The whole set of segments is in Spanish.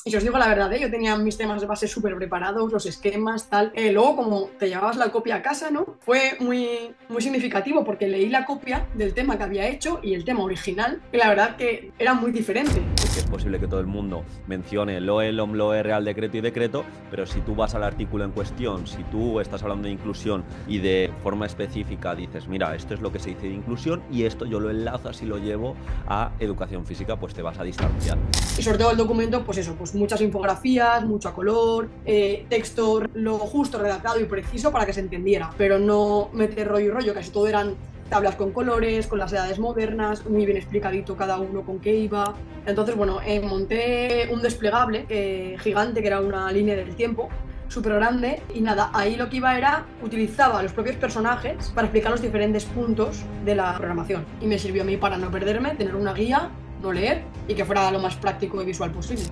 Y si os digo la verdad, yo tenía mis temas de base súper preparados, los esquemas, tal. Luego, como te llevabas la copia a casa, ¿no? Fue muy significativo porque leí la copia del tema que había hecho y el tema original, y la verdad que era muy diferente. Que es posible que todo el mundo mencione LOE, LOMLOE, Real Decreto y Decreto, pero si tú vas al artículo en cuestión, si tú estás hablando de inclusión y de forma específica dices, mira, esto es lo que se dice de inclusión y esto yo lo enlazas y lo llevo a educación física, pues te vas a distanciar. Y sobre todo el documento, pues eso, pues muchas infografías, mucho color, texto lo justo, redactado y preciso para que se entendiera, pero no meter rollo y rollo, casi todo eran tablas con colores, con las edades modernas, muy bien explicadito cada uno con qué iba. Entonces, bueno, monté un desplegable gigante que era una línea del tiempo súper grande y nada, ahí lo que iba era, utilizaba los propios personajes para explicar los diferentes puntos de la programación y me sirvió a mí para no perderme, tener una guía, no leer y que fuera lo más práctico y visual posible.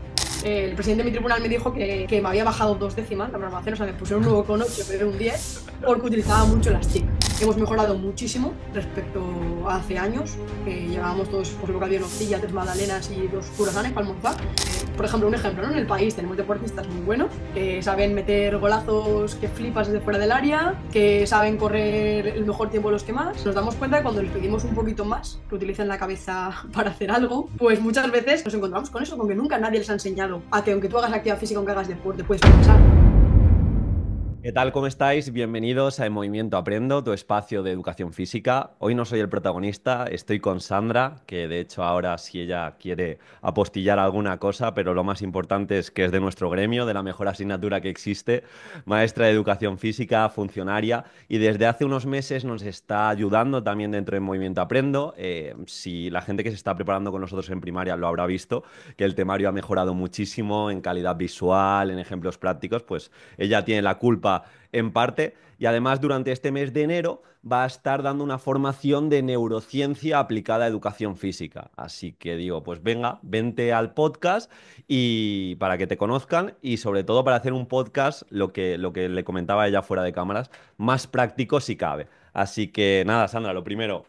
El presidente de mi tribunal me dijo que me había bajado 2 décimas la programación, o sea, me pusieron un 9,8 pero era un 10 porque utilizaba mucho las TIC. Hemos mejorado muchísimo respecto a hace años, que llevábamos todos, por lo que había nocilla, 3 magdalenas y 2 curasanes para almorzar. Por ejemplo, un ejemplo, ¿no? En el país tenemos deportistas muy buenos, que saben meter golazos que flipas desde fuera del área, que saben correr el mejor tiempo de los que más. Nos damos cuenta que cuando les pedimos un poquito más, que utilicen la cabeza para hacer algo, pues muchas veces nos encontramos con eso, con que nunca nadie les ha enseñado a que aunque tú hagas actividad física, aunque hagas deporte, puedes pensar. ¿Qué tal? ¿Cómo estáis? Bienvenidos a En Movimiento Aprendo, tu espacio de educación física. Hoy no soy el protagonista, estoy con Sandra, que de hecho ahora si ella quiere apostillar alguna cosa, pero lo más importante es que es de nuestro gremio, de la mejor asignatura que existe, maestra de educación física, funcionaria, y desde hace unos meses nos está ayudando también dentro de Movimiento Aprendo. Si la gente que se está preparando con nosotros en primaria lo habrá visto, que el temario ha mejorado muchísimo en calidad visual, en ejemplos prácticos, pues ella tiene la culpa en parte. Y además, durante este mes de enero va a estar dando una formación de neurociencia aplicada a educación física. Así que digo, pues venga, vente al podcast y para que te conozcan y sobre todo para hacer un podcast, lo que le comentaba ella fuera de cámaras, más práctico si cabe. Así que nada, Sandra, lo primero,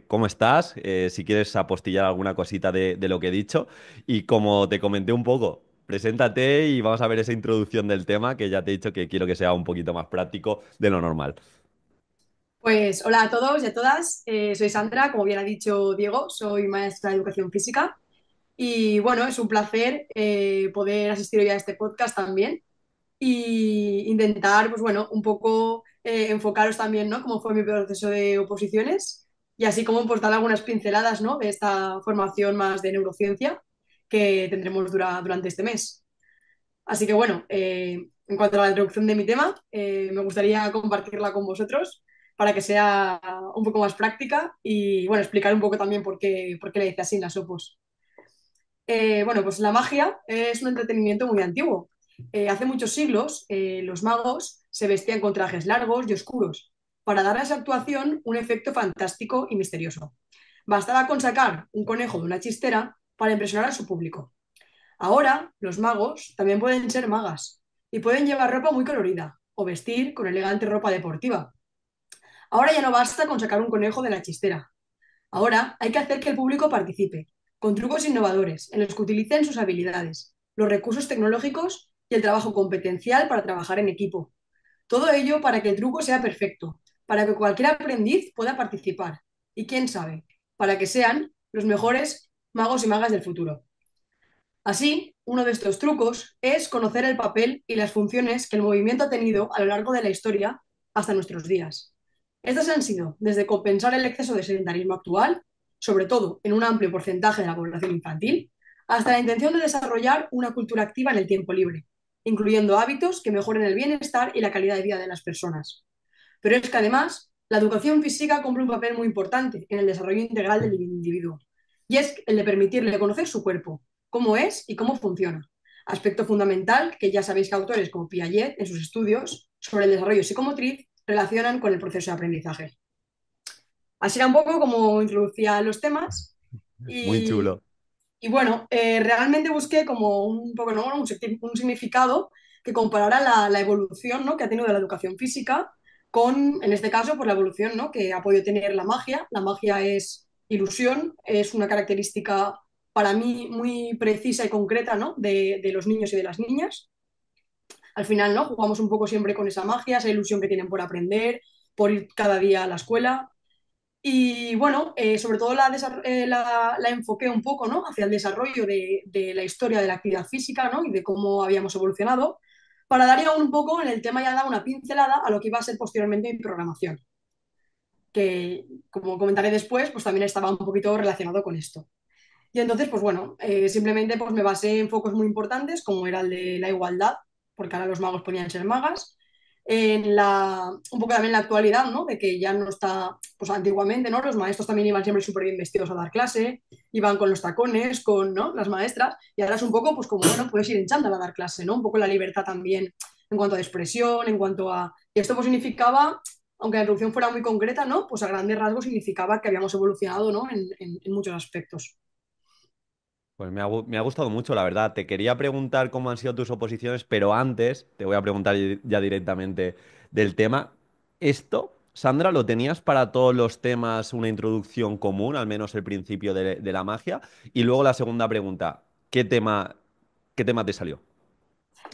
¿cómo estás? Si quieres apostillar alguna cosita de lo que he dicho. Y como te comenté un poco, preséntate y vamos a ver esa introducción del tema que ya te he dicho que quiero que sea un poquito más práctico de lo normal. Pues hola a todos y a todas, soy Sandra, como bien ha dicho Diego, soy maestra de educación física y bueno, es un placer poder asistir hoy a este podcast también y intentar, pues bueno, un poco enfocaros también, ¿no? Cómo fue mi proceso de oposiciones y así como pues dar algunas pinceladas, ¿no? De esta formación más de neurociencia que tendremos durante este mes. Así que bueno, en cuanto a la introducción de mi tema, me gustaría compartirla con vosotros para que sea un poco más práctica y bueno, explicar un poco también por qué le hice así en las opos. Bueno, pues la magia es un entretenimiento muy antiguo. Hace muchos siglos, los magos se vestían con trajes largos y oscuros para dar a esa actuación un efecto fantástico y misterioso. Bastaba con sacar un conejo de una chistera para impresionar a su público. Ahora, los magos también pueden ser magas y pueden llevar ropa muy colorida o vestir con elegante ropa deportiva. Ahora ya no basta con sacar un conejo de la chistera. Ahora hay que hacer que el público participe, con trucos innovadores en los que utilicen sus habilidades, los recursos tecnológicos y el trabajo competencial para trabajar en equipo. Todo ello para que el truco sea perfecto, para que cualquier aprendiz pueda participar y, quién sabe, para que sean los mejores magos y magas del futuro. Así, uno de estos trucos es conocer el papel y las funciones que el movimiento ha tenido a lo largo de la historia hasta nuestros días. Estas han sido desde compensar el exceso de sedentarismo actual, sobre todo en un amplio porcentaje de la población infantil, hasta la intención de desarrollar una cultura activa en el tiempo libre, incluyendo hábitos que mejoren el bienestar y la calidad de vida de las personas. Pero es que además, la educación física cumple un papel muy importante en el desarrollo integral del individuo, y es el de permitirle conocer su cuerpo, cómo es y cómo funciona. Aspecto fundamental que ya sabéis que autores como Piaget, en sus estudios sobre el desarrollo psicomotriz, relacionan con el proceso de aprendizaje. Así era un poco como introducía los temas Muy y, chulo. y bueno, realmente busqué como un poco, ¿no? un significado que comparara la evolución, ¿no? que ha tenido la educación física con, en este caso, por la evolución, ¿no? que ha podido tener la magia. La magia es ilusión, es una característica para mí muy precisa y concreta, ¿no? De los niños y de las niñas. Al final, ¿no? Jugamos un poco siempre con esa magia, esa ilusión que tienen por aprender, por ir cada día a la escuela. Y bueno, sobre todo la enfoqué un poco, ¿no? Hacia el desarrollo de la historia de la actividad física, ¿no? Y de cómo habíamos evolucionado, para dar ya un poco en el tema, ya dar una pincelada a lo que iba a ser posteriormente mi programación, que como comentaré después, pues también estaba un poquito relacionado con esto. Y entonces, pues bueno, simplemente pues me basé en focos muy importantes, como era el de la igualdad, porque ahora los magos podían ser magas, un poco también la actualidad, ¿no? De que ya no está, pues antiguamente, ¿no? Los maestros también iban siempre súper bien vestidos a dar clase, iban con los tacones, con, ¿no? Las maestras, y ahora es un poco, pues como, bueno, puedes ir en chándal a dar clase, ¿no? Un poco la libertad también en cuanto a expresión, en cuanto a... Y esto pues significaba, aunque la introducción fuera muy concreta, ¿no? Pues a grandes rasgos significaba que habíamos evolucionado, ¿no? En muchos aspectos. Pues me ha gustado mucho, la verdad. Te quería preguntar cómo han sido tus oposiciones, pero antes te voy a preguntar ya directamente del tema. ¿Esto, Sandra, lo tenías para todos los temas una introducción común, al menos el principio de la magia? Y luego la segunda pregunta, qué tema te salió?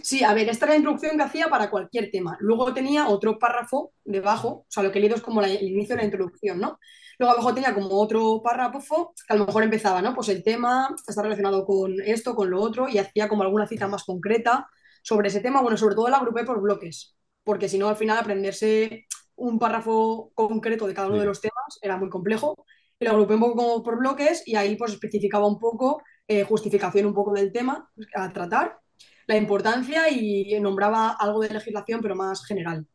Sí, a ver, esta era la introducción que hacía para cualquier tema. Luego tenía otro párrafo debajo, o sea, lo que he leído es como el inicio de la Sí. introducción, ¿no? Luego abajo tenía como otro párrafo que a lo mejor empezaba, ¿no? Pues el tema está relacionado con esto, con lo otro, y hacía como alguna cita más concreta sobre ese tema. Bueno, sobre todo la agrupé por bloques, porque si no, al final aprenderse un párrafo concreto de cada uno de Sí. los temas era muy complejo. Y lo agrupé un poco como por bloques y ahí pues especificaba un poco, justificación un poco del tema a tratar, la importancia y nombraba algo de legislación, pero más general.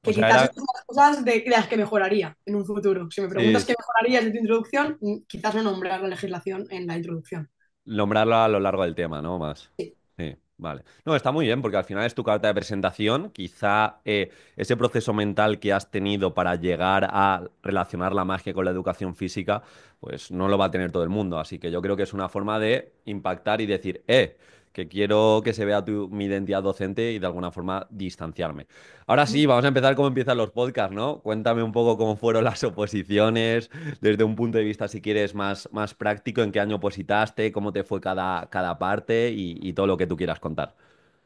O Que sea, quizás era... es una de las cosas de las que mejoraría en un futuro. Si me Sí, preguntas qué mejorarías de tu introducción, quizás no nombrar la legislación en la introducción. nombrarlo a lo largo del tema, ¿no? Más. Sí. Sí, vale. No, está muy bien porque al final es tu carta de presentación. Quizá ese proceso mental que has tenido para llegar a relacionar la magia con la educación física, pues no lo va a tener todo el mundo. Así que yo creo que es una forma de impactar y decir, que quiero que se vea mi identidad docente y de alguna forma distanciarme. Ahora sí, vamos a empezar como empiezan los podcasts, ¿no? Cuéntame un poco cómo fueron las oposiciones, desde un punto de vista, si quieres, más práctico, en qué año opositaste, cómo te fue cada parte y todo lo que tú quieras contar.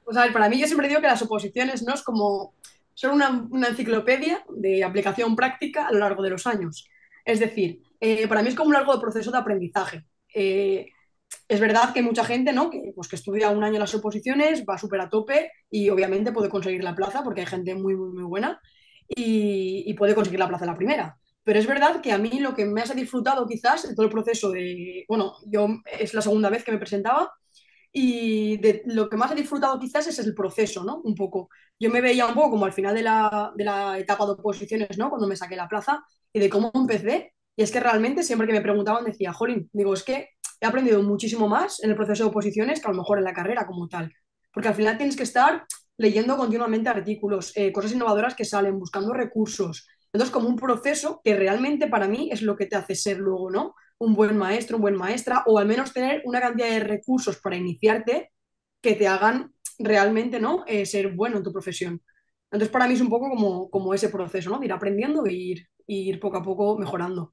Pues a ver, para mí yo siempre digo que las oposiciones no es como, son una enciclopedia de aplicación práctica a lo largo de los años. Es decir, para mí es como un largo proceso de aprendizaje. Es verdad que hay mucha gente, ¿no? Que, pues, que estudia un año las oposiciones, va súper a tope y obviamente puede conseguir la plaza porque hay gente muy, muy, muy buena y puede conseguir la plaza en la primera. Pero es verdad que a mí lo que me ha disfrutado quizás en todo el proceso de, bueno, yo es la segunda vez que me presentaba y de lo que más he disfrutado quizás es el proceso, ¿no? Un poco. Yo me veía un poco como al final de la etapa de oposiciones, ¿no? Cuando me saqué la plaza y de cómo empecé. Y es que realmente siempre que me preguntaban decía, Jolín, digo, es que he aprendido muchísimo más en el proceso de oposiciones que a lo mejor en la carrera como tal. Porque al final tienes que estar leyendo continuamente artículos, cosas innovadoras que salen, buscando recursos. Entonces, como un proceso que realmente para mí es lo que te hace ser luego, ¿no? Un buen maestro, un buen maestra, o al menos tener una cantidad de recursos para iniciarte que te hagan realmente, ¿no? Ser bueno en tu profesión. Entonces, para mí es un poco como ese proceso, ¿no? De ir aprendiendo e ir poco a poco mejorando.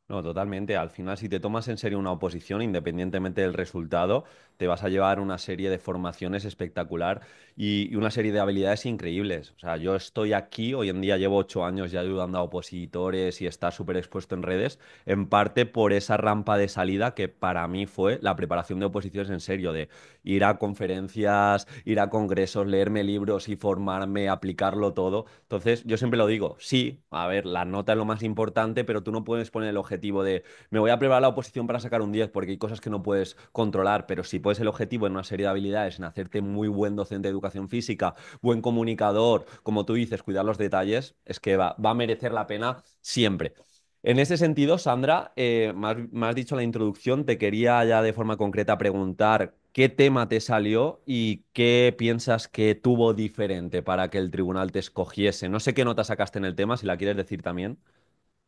No, totalmente. Al final, si te tomas en serio una oposición, independientemente del resultado, te vas a llevar una serie de formaciones espectacular y una serie de habilidades increíbles. O sea, yo estoy aquí, hoy en día llevo 8 años ya ayudando a opositores y está súper expuesto en redes, en parte por esa rampa de salida que para mí fue la preparación de oposiciones en serio, de ir a conferencias, ir a congresos, leerme libros y formarme, aplicarlo todo. Entonces, yo siempre lo digo, sí, a ver, la nota es lo más importante, pero tú no puedes poner el objetivo de me voy a preparar la oposición para sacar un 10 porque hay cosas que no puedes controlar, pero si puedes el objetivo en una serie de habilidades, en hacerte muy buen docente de educación física, buen comunicador, como tú dices, cuidar los detalles, es que va a merecer la pena siempre. En ese sentido, Sandra, me has dicho en la introducción, te quería ya de forma concreta preguntar qué tema te salió y qué piensas que tuvo diferente para que el tribunal te escogiese. No sé qué nota sacaste en el tema, si la quieres decir también.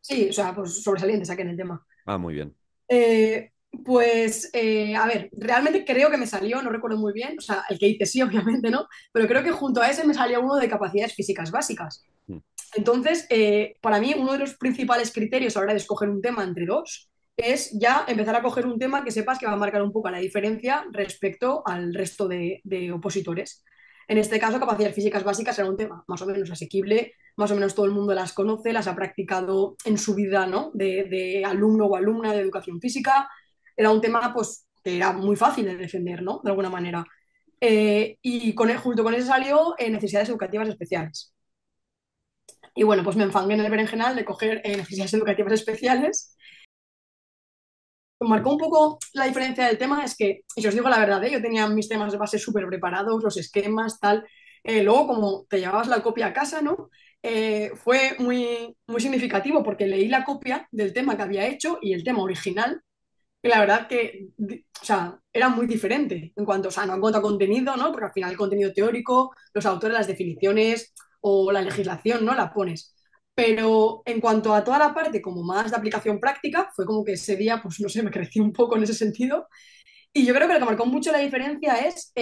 Sí, o sea, pues sobresaliente saqué en el tema. Ah, muy bien. Eh, a ver, realmente creo que me salió, no recuerdo muy bien, o sea, el que hice sí, obviamente, ¿no? Pero creo que junto a ese me salió uno de capacidades físicas básicas. Mm. Entonces, para mí, uno de los principales criterios a la hora de escoger un tema entre dos es ya empezar a coger un tema que sepas que va a marcar un poco la diferencia respecto al resto de opositores. En este caso, capacidades físicas básicas era un tema más o menos asequible, más o menos todo el mundo las conoce, las ha practicado en su vida, ¿no? De alumno o alumna de educación física. Era un tema, pues, que era muy fácil de defender, ¿no? De alguna manera. Y junto con eso salió necesidades educativas especiales. Y bueno, pues me enfangué en el berenjenal de coger necesidades educativas especiales. Marcó un poco la diferencia del tema, es que, y si os digo la verdad, yo tenía mis temas de base súper preparados, los esquemas, tal. Luego, como te llevabas la copia a casa, ¿no? Fue muy significativo porque leí la copia del tema que había hecho y el tema original, y la verdad que, o sea, era muy diferente en cuanto, o sea, no en cuanto a contenido, ¿no? Porque al final el contenido teórico, los autores, las definiciones o la legislación, ¿no? La pones. Pero en cuanto a toda la parte como más de aplicación práctica, fue como que ese día, pues no sé, me crecí un poco en ese sentido. Y yo creo que lo que marcó mucho la diferencia es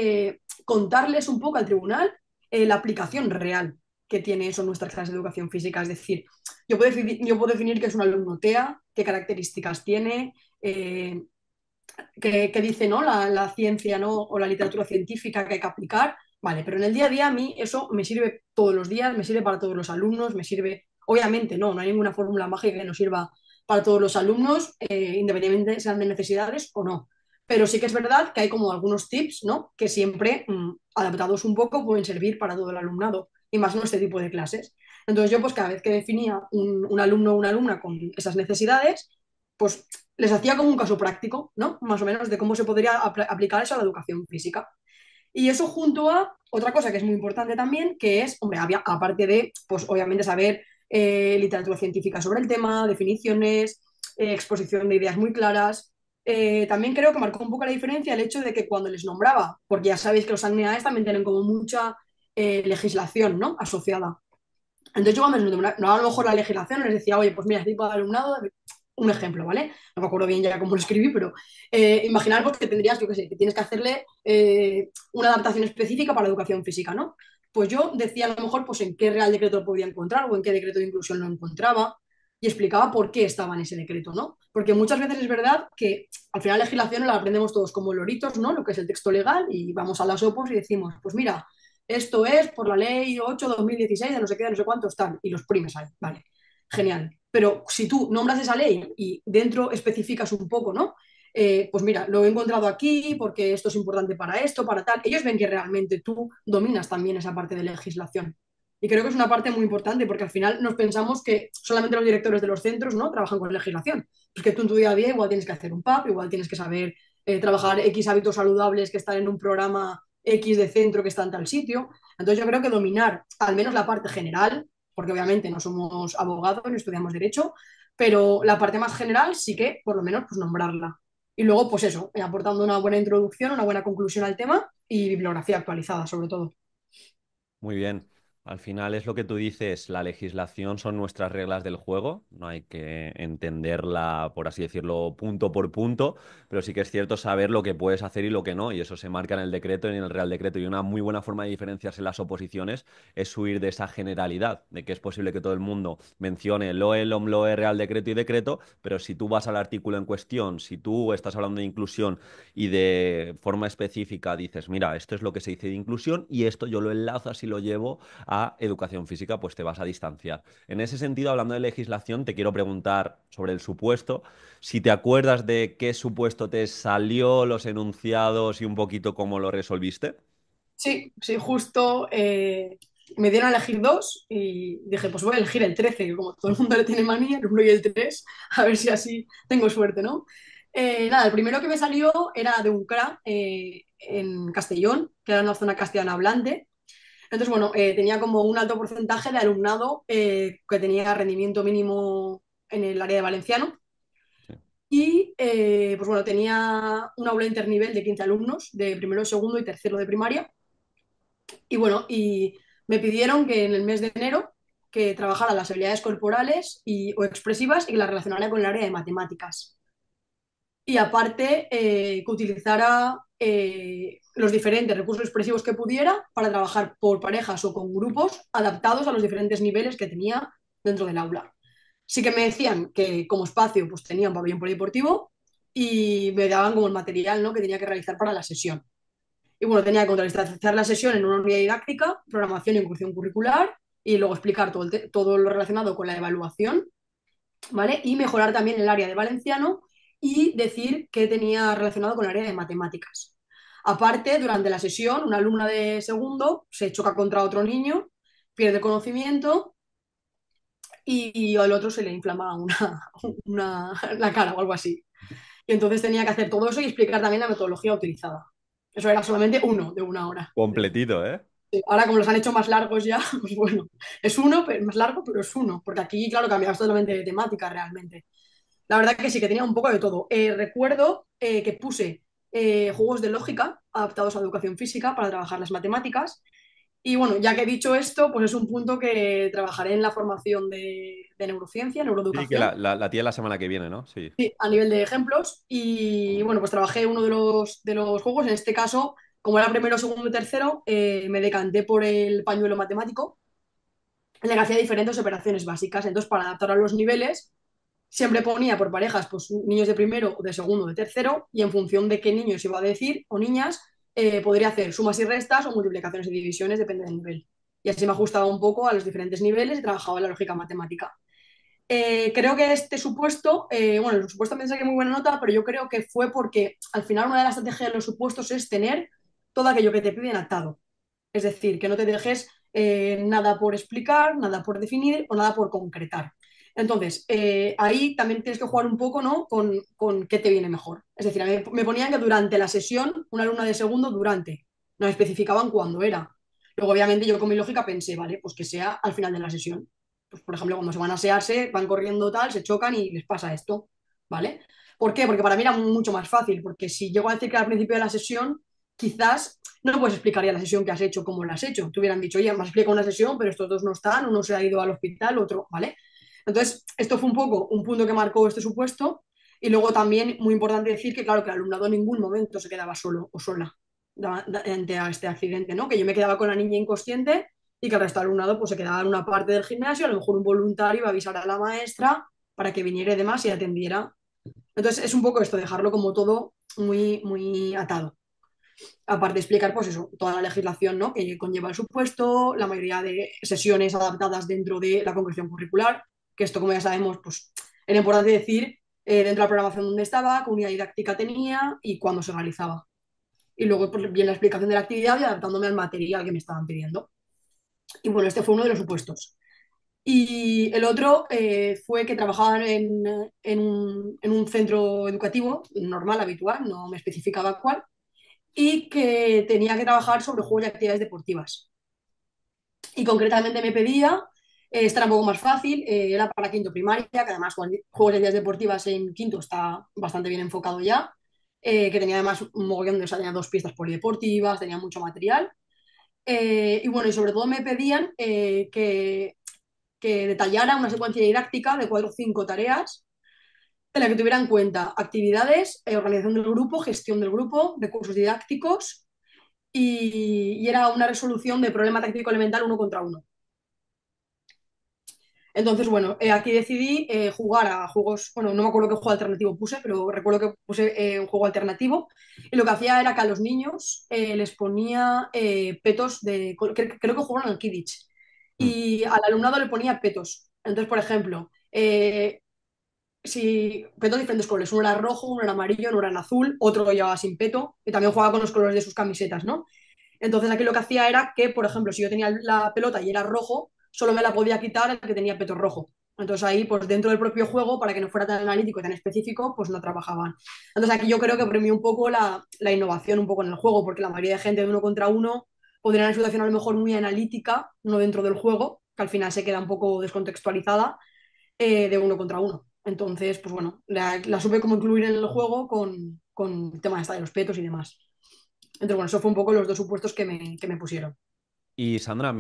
contarles un poco al tribunal la aplicación real que tiene eso en nuestras clases de educación física. Es decir, yo puedo definir qué es un alumno TEA, qué características tiene, que dice, ¿no? La ciencia, ¿no? O la literatura científica que hay que aplicar. Vale, pero en el día a día a mí eso me sirve todos los días, me sirve para todos los alumnos, me sirve, obviamente no hay ninguna fórmula mágica que nos sirva para todos los alumnos, independientemente sean de necesidades o no. Pero sí que es verdad que hay como algunos tips, ¿no? Que siempre, adaptados un poco, pueden servir para todo el alumnado, y más en este tipo de clases. Entonces yo, pues cada vez que definía un alumno o una alumna con esas necesidades, pues les hacía como un caso práctico, ¿no? Más o menos de cómo se podría aplicar eso a la educación física. Y eso junto a otra cosa que es muy importante también, que es, hombre, aparte de, pues obviamente saber literatura científica sobre el tema, definiciones, exposición de ideas muy claras. También creo que marcó un poco la diferencia el hecho de que cuando les nombraba, porque ya sabéis que los ANEAES también tienen como mucha legislación, ¿no? Asociada. Entonces yo cuando les nombraba, no a lo mejor la legislación, les decía, oye, pues mira, este tipo de alumnado, un ejemplo, ¿vale? No me acuerdo bien ya cómo lo escribí, pero imaginar pues, que tendrías, yo qué sé, que tienes que hacerle una adaptación específica para la educación física, ¿no? Pues yo decía a lo mejor pues en qué Real Decreto lo podía encontrar o en qué decreto de inclusión lo encontraba y explicaba por qué estaba en ese decreto, ¿no? Porque muchas veces es verdad que al final la legislación la aprendemos todos como loritos, ¿no? Lo que es el texto legal y vamos a las OPOS y decimos, pues mira, esto es por la ley 8/2016 de no sé qué, de no sé cuántos tal, y los primes ahí, vale, genial. Pero si tú nombras esa ley y dentro especificas un poco, ¿no? Pues mira, lo he encontrado aquí porque esto es importante para esto, para tal. Ellos ven que realmente tú dominas también esa parte de legislación. Y creo que es una parte muy importante porque al final nos pensamos que solamente los directores de los centros, ¿no? Trabajan con legislación. Pues que tú en tu día a día igual tienes que hacer un PAP, igual tienes que saber trabajar X hábitos saludables que están en un programa X de centro que está en tal sitio. Entonces yo creo que dominar al menos la parte general, porque obviamente no somos abogados ni estudiamos derecho, pero la parte más general sí que por lo menos pues nombrarla. Y luego pues eso, aportando una buena introducción, una buena conclusión al tema y bibliografía actualizada sobre todo. Muy bien. Al final es lo que tú dices, la legislación son nuestras reglas del juego, no hay que entenderla, por así decirlo, punto por punto, pero sí que es cierto saber lo que puedes hacer y lo que no, y eso se marca en el decreto y en el Real Decreto. Y una muy buena forma de diferenciarse en las oposiciones es huir de esa generalidad, de que es posible que todo el mundo mencione LOE, LOMLOE, Real Decreto y Decreto, pero si tú vas al artículo en cuestión, si tú estás hablando de inclusión y de forma específica dices, mira, esto es lo que se dice de inclusión y esto yo lo enlazo así lo llevo a educación física, pues te vas a distanciar. En ese sentido, hablando de legislación, te quiero preguntar sobre el supuesto, si te acuerdas de qué supuesto te salió, los enunciados y un poquito cómo lo resolviste. Sí, sí, justo me dieron a elegir dos y dije, pues voy a elegir el 13 que como todo el mundo le tiene manía, el 1 y el 3 a ver si así tengo suerte, ¿no? Nada, el primero que me salió era de un CRA en Castellón, que era una zona castellana hablante. Entonces, bueno, tenía como un alto porcentaje de alumnado que tenía rendimiento mínimo en el área de valenciano. Sí. Y pues bueno, tenía un aula internivel de 15 alumnos de primero, segundo y tercero de primaria. Y bueno, y me pidieron que en el mes de enero que trabajara las habilidades corporales o expresivas y que las relacionara con el área de matemáticas. Y aparte, que utilizara los diferentes recursos expresivos que pudiera para trabajar por parejas o con grupos adaptados a los diferentes niveles que tenía dentro del aula. Sí que me decían que como espacio pues tenía un pabellón polideportivo y me daban como el material, ¿no?, que tenía que realizar para la sesión. Y bueno, tenía que contextualizar la sesión en una unidad didáctica, programación y ejecución curricular y luego explicar todo lo relacionado con la evaluación, ¿vale? Y mejorar también el área de valenciano y decir que tenía relacionado con el área de matemáticas. Aparte, durante la sesión, una alumna de segundo se choca contra otro niño, pierde conocimiento y al otro se le inflama la cara o algo así. Y entonces tenía que hacer todo eso y explicar también la metodología utilizada. Eso era solamente uno de una hora. Completito, ¿eh? Sí, ahora como los han hecho más largos ya, pues bueno, es uno, pero más largo, pero es uno, porque aquí, claro, cambiabas totalmente de temática realmente. La verdad que sí, que tenía un poco de todo. Recuerdo que puse juegos de lógica adaptados a educación física para trabajar las matemáticas. Y bueno, ya que he dicho esto, pues es un punto que trabajaré en la formación de neurociencia, Sí, que neuroeducación, la tía la semana que viene, ¿no? Sí. sí, a nivel de ejemplos. Y bueno, pues trabajé uno de los juegos. En este caso, como era primero, segundo y tercero, me decanté por el pañuelo matemático, en el que hacía diferentes operaciones básicas. Entonces, para adaptar a los niveles, siempre ponía por parejas, pues niños de primero, de segundo, de tercero, y en función de qué niños iba a decir, o niñas, podría hacer sumas y restas o multiplicaciones y divisiones, depende del nivel. Y así me ajustaba un poco a los diferentes niveles y trabajaba la lógica matemática. Creo que este supuesto, bueno, el supuesto me saqué muy buena nota, pero yo creo que fue porque al final una de las estrategias de los supuestos es tener todo aquello que te piden atado. Es decir, que no te dejes nada por explicar, nada por definir o nada por concretar. Entonces, ahí también tienes que jugar un poco, ¿no?, con qué te viene mejor. Es decir, a mí me ponían que durante la sesión, una alumna de segundo, durante, no especificaban cuándo era. Luego, obviamente, yo con mi lógica pensé, vale, pues que sea al final de la sesión. Pues, por ejemplo, cuando se van a asearse, van corriendo tal, se chocan y les pasa esto, ¿vale? ¿Por qué? Porque para mí era mucho más fácil, porque si llego a decir que al principio de la sesión, quizás no puedes explicar ya la sesión que has hecho, cómo la has hecho. Te hubieran dicho, oye, me has explicado una sesión, pero estos dos no están, uno se ha ido al hospital, otro, ¿vale? Entonces, esto fue un poco un punto que marcó este supuesto. Y luego también, muy importante decir que, claro, que el alumnado en ningún momento se quedaba solo o sola ante a este accidente, ¿no? Que yo me quedaba con la niña inconsciente y que el resto del alumnado pues se quedaba en una parte del gimnasio, a lo mejor un voluntario iba a avisar a la maestra para que viniera y demás y atendiera. Entonces, es un poco esto, dejarlo como todo muy, muy atado. Aparte de explicar, pues eso, toda la legislación, ¿no?, que conlleva el supuesto, la mayoría de sesiones adaptadas dentro de la concreción curricular, que esto, como ya sabemos, pues era importante decir dentro de la programación donde estaba, qué unidad didáctica tenía y cuándo se realizaba. Y luego, pues, bien la explicación de la actividad y adaptándome al material que me estaban pidiendo. Y bueno, este fue uno de los supuestos. Y el otro fue que trabajaban en un centro educativo normal, habitual, no me especificaba cuál, y que tenía que trabajar sobre juegos y actividades deportivas. Y concretamente me pedía, esta era un poco más fácil, era para quinto primaria, que además juegos y actividades deportivas en quinto está bastante bien enfocado ya, que tenía además un mogollón de, o sea, tenía dos pistas polideportivas, tenía mucho material. Y bueno, y sobre todo me pedían que detallara una secuencia didáctica de 4 o 5 tareas en la que tuviera en cuenta actividades, organización del grupo, gestión del grupo, recursos didácticos y era una resolución de problema táctico elemental uno contra uno. Entonces, bueno, aquí decidí jugar a juegos, bueno, no me acuerdo qué juego alternativo puse, pero recuerdo que puse un juego alternativo y lo que hacía era que a los niños les ponía petos creo que jugaban al Kidditch Mm. y al alumnado le ponía petos. Entonces, por ejemplo, si petos de diferentes colores, uno era rojo, uno era amarillo, uno era azul, otro lo llevaba sin peto y también jugaba con los colores de sus camisetas, ¿no? Entonces aquí lo que hacía era que, por ejemplo, si yo tenía la pelota y era rojo, solo me la podía quitar el que tenía peto rojo. Entonces ahí, pues dentro del propio juego, para que no fuera tan analítico y tan específico, pues no trabajaban. Entonces aquí yo creo que premió un poco la innovación un poco en el juego, porque la mayoría de gente de uno contra uno podría en una situación a lo mejor muy analítica, no dentro del juego, que al final se queda un poco descontextualizada, de uno contra uno. Entonces, pues bueno, la supe cómo incluir en el juego con el tema de los petos y demás. Entonces, bueno, eso fue un poco los dos supuestos que me pusieron. Y Sandra,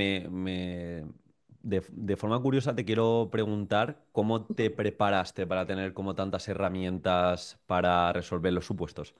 de forma curiosa te quiero preguntar cómo te preparaste para tener como tantas herramientas para resolver los supuestos.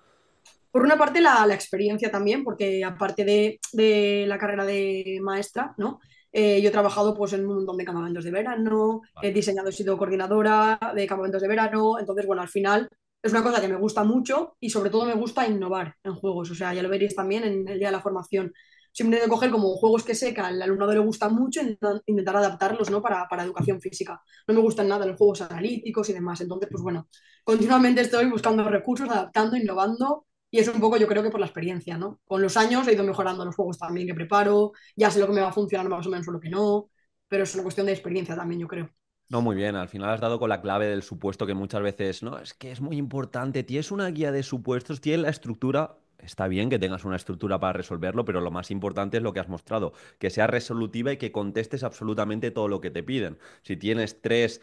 Por una parte, la experiencia también, porque aparte de la carrera de maestra, ¿no? Yo he trabajado pues, en un montón de campamentos de verano, he Vale. diseñado, he sido coordinadora de campamentos de verano, entonces, bueno, al final es una cosa que me gusta mucho y sobre todo me gusta innovar en juegos, o sea, ya lo veréis también en el día de la formación. Siempre de coger como juegos que sé que al alumnado le gustan mucho e intentar adaptarlos, ¿no? para educación física. No me gustan nada los juegos analíticos y demás, entonces, pues bueno, continuamente estoy buscando recursos, adaptando, innovando y es un poco, yo creo que por la experiencia, ¿no? Con los años he ido mejorando los juegos también que preparo, ya sé lo que me va a funcionar más o menos o lo que no, pero es una cuestión de experiencia también, yo creo. No, muy bien. Al final has dado con la clave del supuesto que muchas veces, no, es que es muy importante. Tienes una guía de supuestos, tienes la estructura. Está bien que tengas una estructura para resolverlo, pero lo más importante es lo que has mostrado, que sea resolutiva y que contestes absolutamente todo lo que te piden. Si tienes tres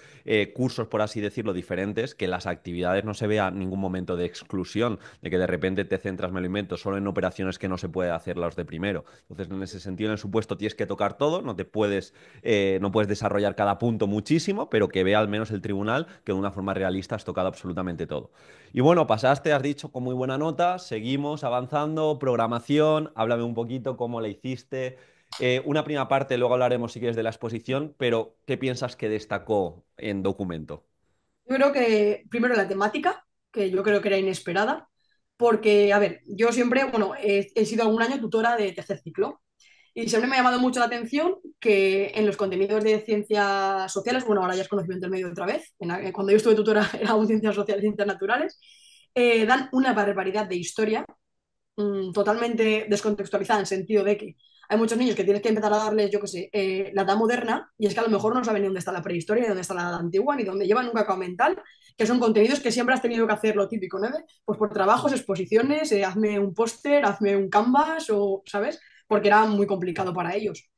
cursos, por así decirlo, diferentes, que las actividades no se vea ningún momento de exclusión, de que de repente te centras, me lo invento, solo en operaciones que no se puede hacer los de primero. Entonces, en ese sentido, en el supuesto tienes que tocar todo, no puedes desarrollar cada punto muchísimo, pero que vea al menos el tribunal que de una forma realista has tocado absolutamente todo. Y bueno, pasaste, has dicho con muy buena nota, seguimos avanzando, programación, háblame un poquito cómo la hiciste. Una primera parte, luego hablaremos si quieres de la exposición, pero ¿qué piensas que destacó en documento? Yo creo que primero la temática, que yo creo que era inesperada, porque, a ver, yo siempre, bueno, he sido algún año tutora de tercer ciclo y siempre me ha llamado mucho la atención que en los contenidos de ciencias sociales, bueno, ahora ya es conocimiento del medio otra vez, cuando yo estuve tutora era aún ciencias sociales y ciencias naturales, dan una barbaridad de historia totalmente descontextualizada en el sentido de que hay muchos niños que tienes que empezar a darles, yo qué sé, la edad moderna y es que a lo mejor no saben ni dónde está la prehistoria, ni dónde está la edad antigua, ni dónde llevan un cacao mental, que son contenidos que siempre has tenido que hacer lo típico, ¿no? Pues por trabajos, exposiciones, hazme un póster, hazme un canvas o, ¿sabes? Porque era muy complicado para ellos.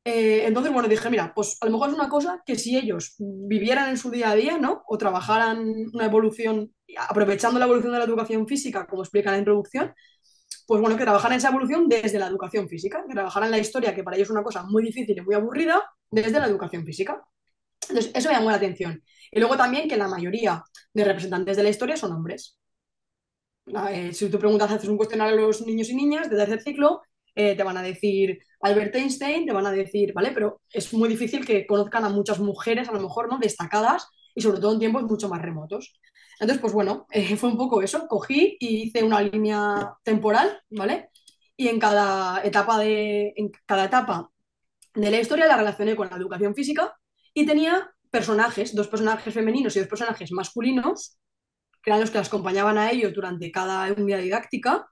Entonces, bueno, dije, mira, pues a lo mejor es una cosa que si ellos vivieran en su día a día, ¿no? O trabajaran una evolución, aprovechando la evolución de la educación física, como explica en la introducción, pues bueno, que trabajaran esa evolución desde la educación física, que trabajaran la historia, que para ellos es una cosa muy difícil y muy aburrida, desde la educación física. Entonces, eso me llamó la atención. Y luego también que la mayoría de representantes de la historia son hombres. Si tú preguntas, haces un cuestionario a los niños y niñas de tercer ciclo, te van a decir Albert Einstein, te van a decir, ¿vale? Pero es muy difícil que conozcan a muchas mujeres, a lo mejor, ¿no? Destacadas y sobre todo en tiempos mucho más remotos. Entonces, pues bueno, fue un poco eso. Cogí y hice una línea temporal, ¿vale? Y en cada etapa de la historia la relacioné con la educación física y tenía personajes, dos personajes femeninos y dos personajes masculinos que eran los que las acompañaban a ellos durante cada unidad didáctica,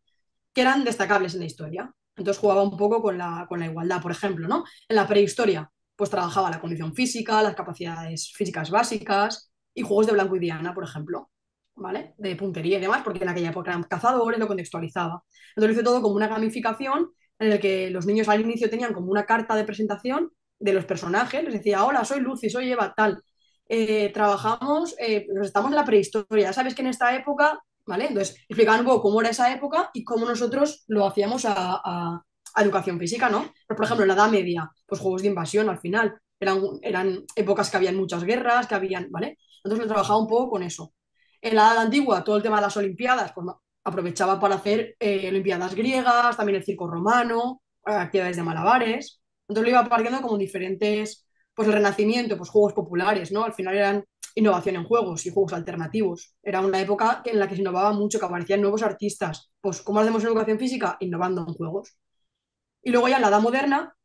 que eran destacables en la historia. Entonces jugaba un poco con la igualdad, por ejemplo, ¿no? En la prehistoria, pues trabajaba la condición física, las capacidades físicas básicas y juegos de blanco y diana, por ejemplo, ¿vale? De puntería y demás, porque en aquella época eran cazadores, lo contextualizaba. Entonces lo hice todo como una gamificación en el que los niños al inicio tenían como una carta de presentación de los personajes, les decía, hola, soy Lucy, soy Eva, tal. Trabajamos, pues estamos en la prehistoria, sabes que en esta época, ¿vale? Entonces explicaban un poco cómo era esa época y cómo nosotros lo hacíamos a educación física, ¿no? Pero, por ejemplo, en la Edad Media, pues juegos de invasión al final, eran épocas que habían muchas guerras, que habían, ¿vale? Entonces lo trabajaba un poco con eso. En la Edad Antigua, todo el tema de las Olimpiadas, pues aprovechaba para hacer Olimpiadas griegas, también el circo romano, actividades de malabares. Entonces lo iba partiendo como diferentes, pues el Renacimiento, pues juegos populares, ¿no? Al final eran innovación en juegos y juegos alternativos. Era una época en la que se innovaba mucho, que aparecían nuevos artistas. Pues, ¿cómo hacemos en educación física? Innovando en juegos. Y luego ya en la edad moderna,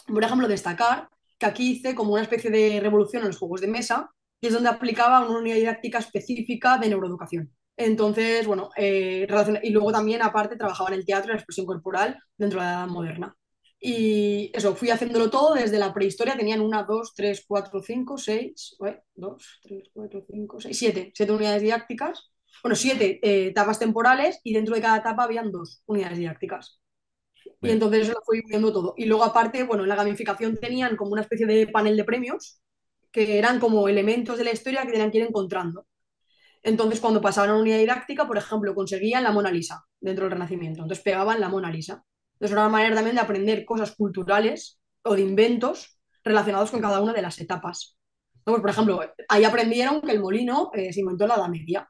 por ejemplo, destacar que aquí hice como una especie de revolución en los juegos de mesa, y es donde aplicaba una unidad didáctica específica de neuroeducación. Entonces, bueno, y luego también, aparte, trabajaba en el teatro y la expresión corporal dentro de la edad moderna. Y eso, fui haciéndolo todo desde la prehistoria. Tenían una, dos, tres, cuatro, cinco, seis, dos, tres, cuatro, cinco, seis, siete unidades didácticas. Bueno, siete etapas temporales y dentro de cada etapa habían dos unidades didácticas. Y Bien. entonces eso lo fui viendo todo. Y luego aparte, bueno, en la gamificación tenían como una especie de panel de premios que eran como elementos de la historia que tenían que ir encontrando. Entonces, cuando pasaban a una unidad didáctica, por ejemplo, conseguían la Mona Lisa dentro del Renacimiento. Entonces pegaban la Mona Lisa. Entonces era una manera también de aprender cosas culturales o de inventos relacionados con cada una de las etapas. ¿No? Pues, por ejemplo, ahí aprendieron que el molino se inventó en la Edad Media,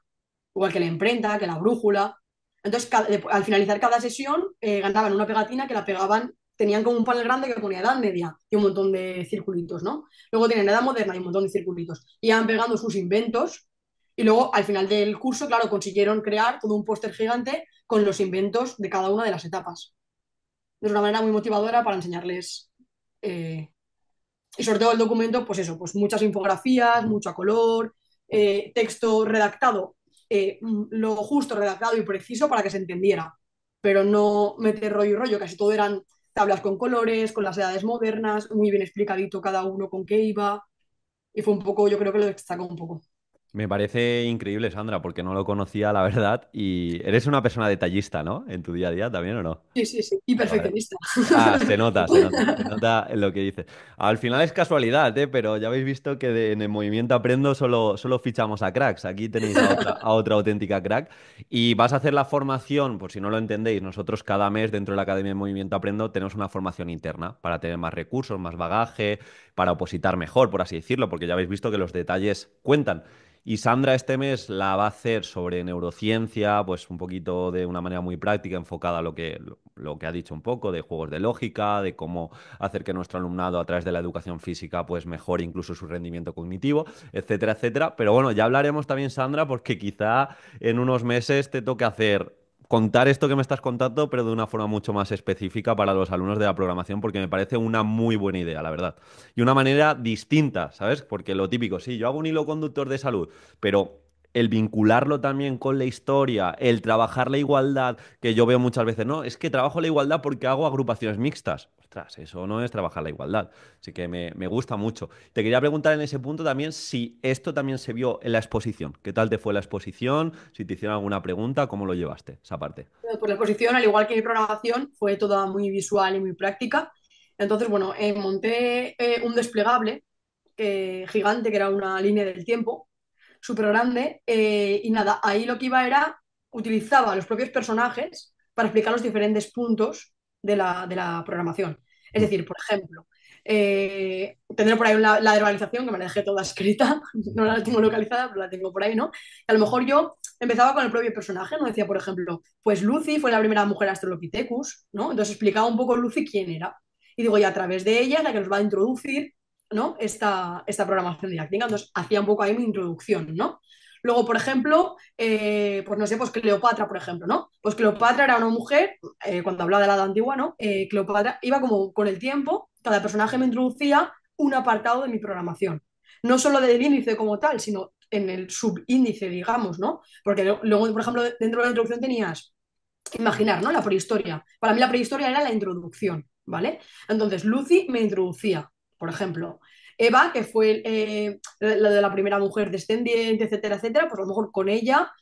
igual que la imprenta, que la brújula. Entonces, al finalizar cada sesión, ganaban una pegatina que la pegaban tenían como un panel grande que ponía Edad Media y un montón de circulitos, ¿no? Luego tienen Edad Moderna y un montón de circulitos. Y iban pegando sus inventos y luego al final del curso, claro, consiguieron crear todo un póster gigante con los inventos de cada una de las etapas. Es una manera muy motivadora para enseñarles. Y sobre todo el documento, pues eso, pues muchas infografías, mucho a color, texto redactado, lo justo redactado y preciso para que se entendiera, pero no meter rollo y rollo, casi todo eran tablas con colores, con las edades modernas, muy bien explicadito cada uno con qué iba, y fue un poco, yo creo que lo destacó un poco. Me parece increíble, Sandra, porque no lo conocía, la verdad. Y eres una persona detallista, ¿no? En tu día a día también, ¿o no? Sí, sí, sí, y Vale, vale. perfeccionista. Ah, se nota en lo que dices. Al final es casualidad, ¿eh? Pero ya habéis visto que en el Movimiento Aprendo solo fichamos a cracks. Aquí tenéis a otra auténtica crack. Y vas a hacer la formación, por si no lo entendéis, nosotros cada mes dentro de la Academia de Movimiento Aprendo tenemos una formación interna para tener más recursos, más bagaje, para opositar mejor, por así decirlo, porque ya habéis visto que los detalles cuentan. Y Sandra este mes la va a hacer sobre neurociencia, pues un poquito de una manera muy práctica, enfocada a lo que ha dicho un poco, de juegos de lógica, de cómo hacer que nuestro alumnado a través de la educación física pues mejore incluso su rendimiento cognitivo, etcétera, etcétera. Pero bueno, ya hablaremos también, Sandra, porque quizá en unos meses te toque contar esto que me estás contando, pero de una forma mucho más específica para los alumnos de la programación, porque me parece una muy buena idea, la verdad. Y una manera distinta, ¿sabes? Porque lo típico, sí, yo hago un hilo conductor de salud, pero el vincularlo también con la historia, el trabajar la igualdad, que yo veo muchas veces, no, es que trabajo la igualdad porque hago agrupaciones mixtas. Ostras, eso no es trabajar la igualdad. Así que me gusta mucho. Te quería preguntar en ese punto también si esto también se vio en la exposición. ¿Qué tal te fue la exposición? Si te hicieron alguna pregunta, ¿cómo lo llevaste, esa parte? Pues la exposición, al igual que mi programación, fue toda muy visual y muy práctica. Entonces, bueno, monté un desplegable gigante, que era una línea del tiempo, súper grande, y nada, ahí lo que iba era, utilizaba los propios personajes para explicar los diferentes puntos de la programación. Es Mm. decir, por ejemplo, tendré por ahí la verbalización, que me la dejé toda escrita, no la tengo localizada, pero la tengo por ahí, ¿no? Y a lo mejor yo empezaba con el propio personaje, ¿no? Decía, por ejemplo, pues Lucy fue la primera mujer Australopithecus, ¿no? Entonces explicaba un poco Lucy quién era. Y digo, y a través de ella es la que nos va a introducir, ¿no? Esta programación didáctica. Entonces hacía un poco ahí mi introducción, ¿no? Luego, por ejemplo, pues no sé, pues Cleopatra, por ejemplo, ¿no? Pues Cleopatra era una mujer, cuando hablaba de la edad antigua, ¿no? Cleopatra iba como con el tiempo, cada personaje me introducía un apartado de mi programación. No solo del índice como tal, sino en el subíndice, digamos, ¿no? Porque luego, por ejemplo, dentro de la introducción tenías, imaginar, ¿no? La prehistoria. Para mí la prehistoria era la introducción, ¿vale? Entonces, Lucy me introducía, por ejemplo. Eva, que fue la de la primera mujer descendiente, etcétera, etcétera, pues a lo mejor con ella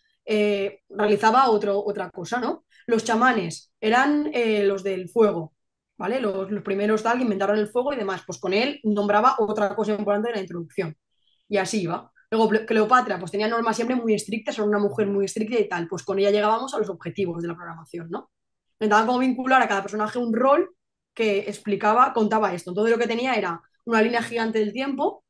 realizaba otra cosa, ¿no? Los chamanes eran los del fuego, ¿vale? Los primeros tal que inventaron el fuego y demás, pues con él nombraba otra cosa importante de la introducción. Y así iba. Luego Cleopatra, pues tenía normas siempre muy estrictas, era una mujer muy estricta y tal, pues con ella llegábamos a los objetivos de la programación, ¿no? Intentaba como vincular a cada personaje un rol que explicaba, contaba esto. Entonces lo que tenía era una línea gigante del tiempo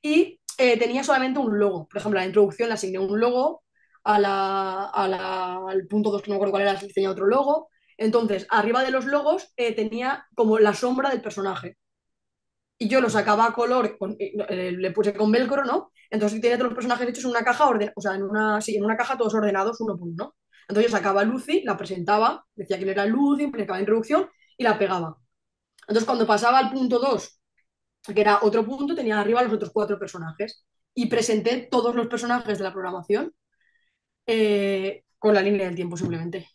y tenía solamente un logo. Por ejemplo, a la introducción le asigné un logo, al punto 2 que no me acuerdo cuál era, le tenía otro logo. Entonces, arriba de los logos tenía como la sombra del personaje y yo lo sacaba a color, le puse con velcro, ¿no? Entonces tiene todos los personajes hechos en una caja, o sea, sí, en una caja todos ordenados uno por uno. Entonces yo sacaba a Lucy, la presentaba, decía quién era Lucy, presentaba la introducción y la pegaba. Entonces cuando pasaba al punto 2 que era otro punto, tenía arriba los otros cuatro personajes y presenté todos los personajes de la programación con la línea del tiempo simplemente.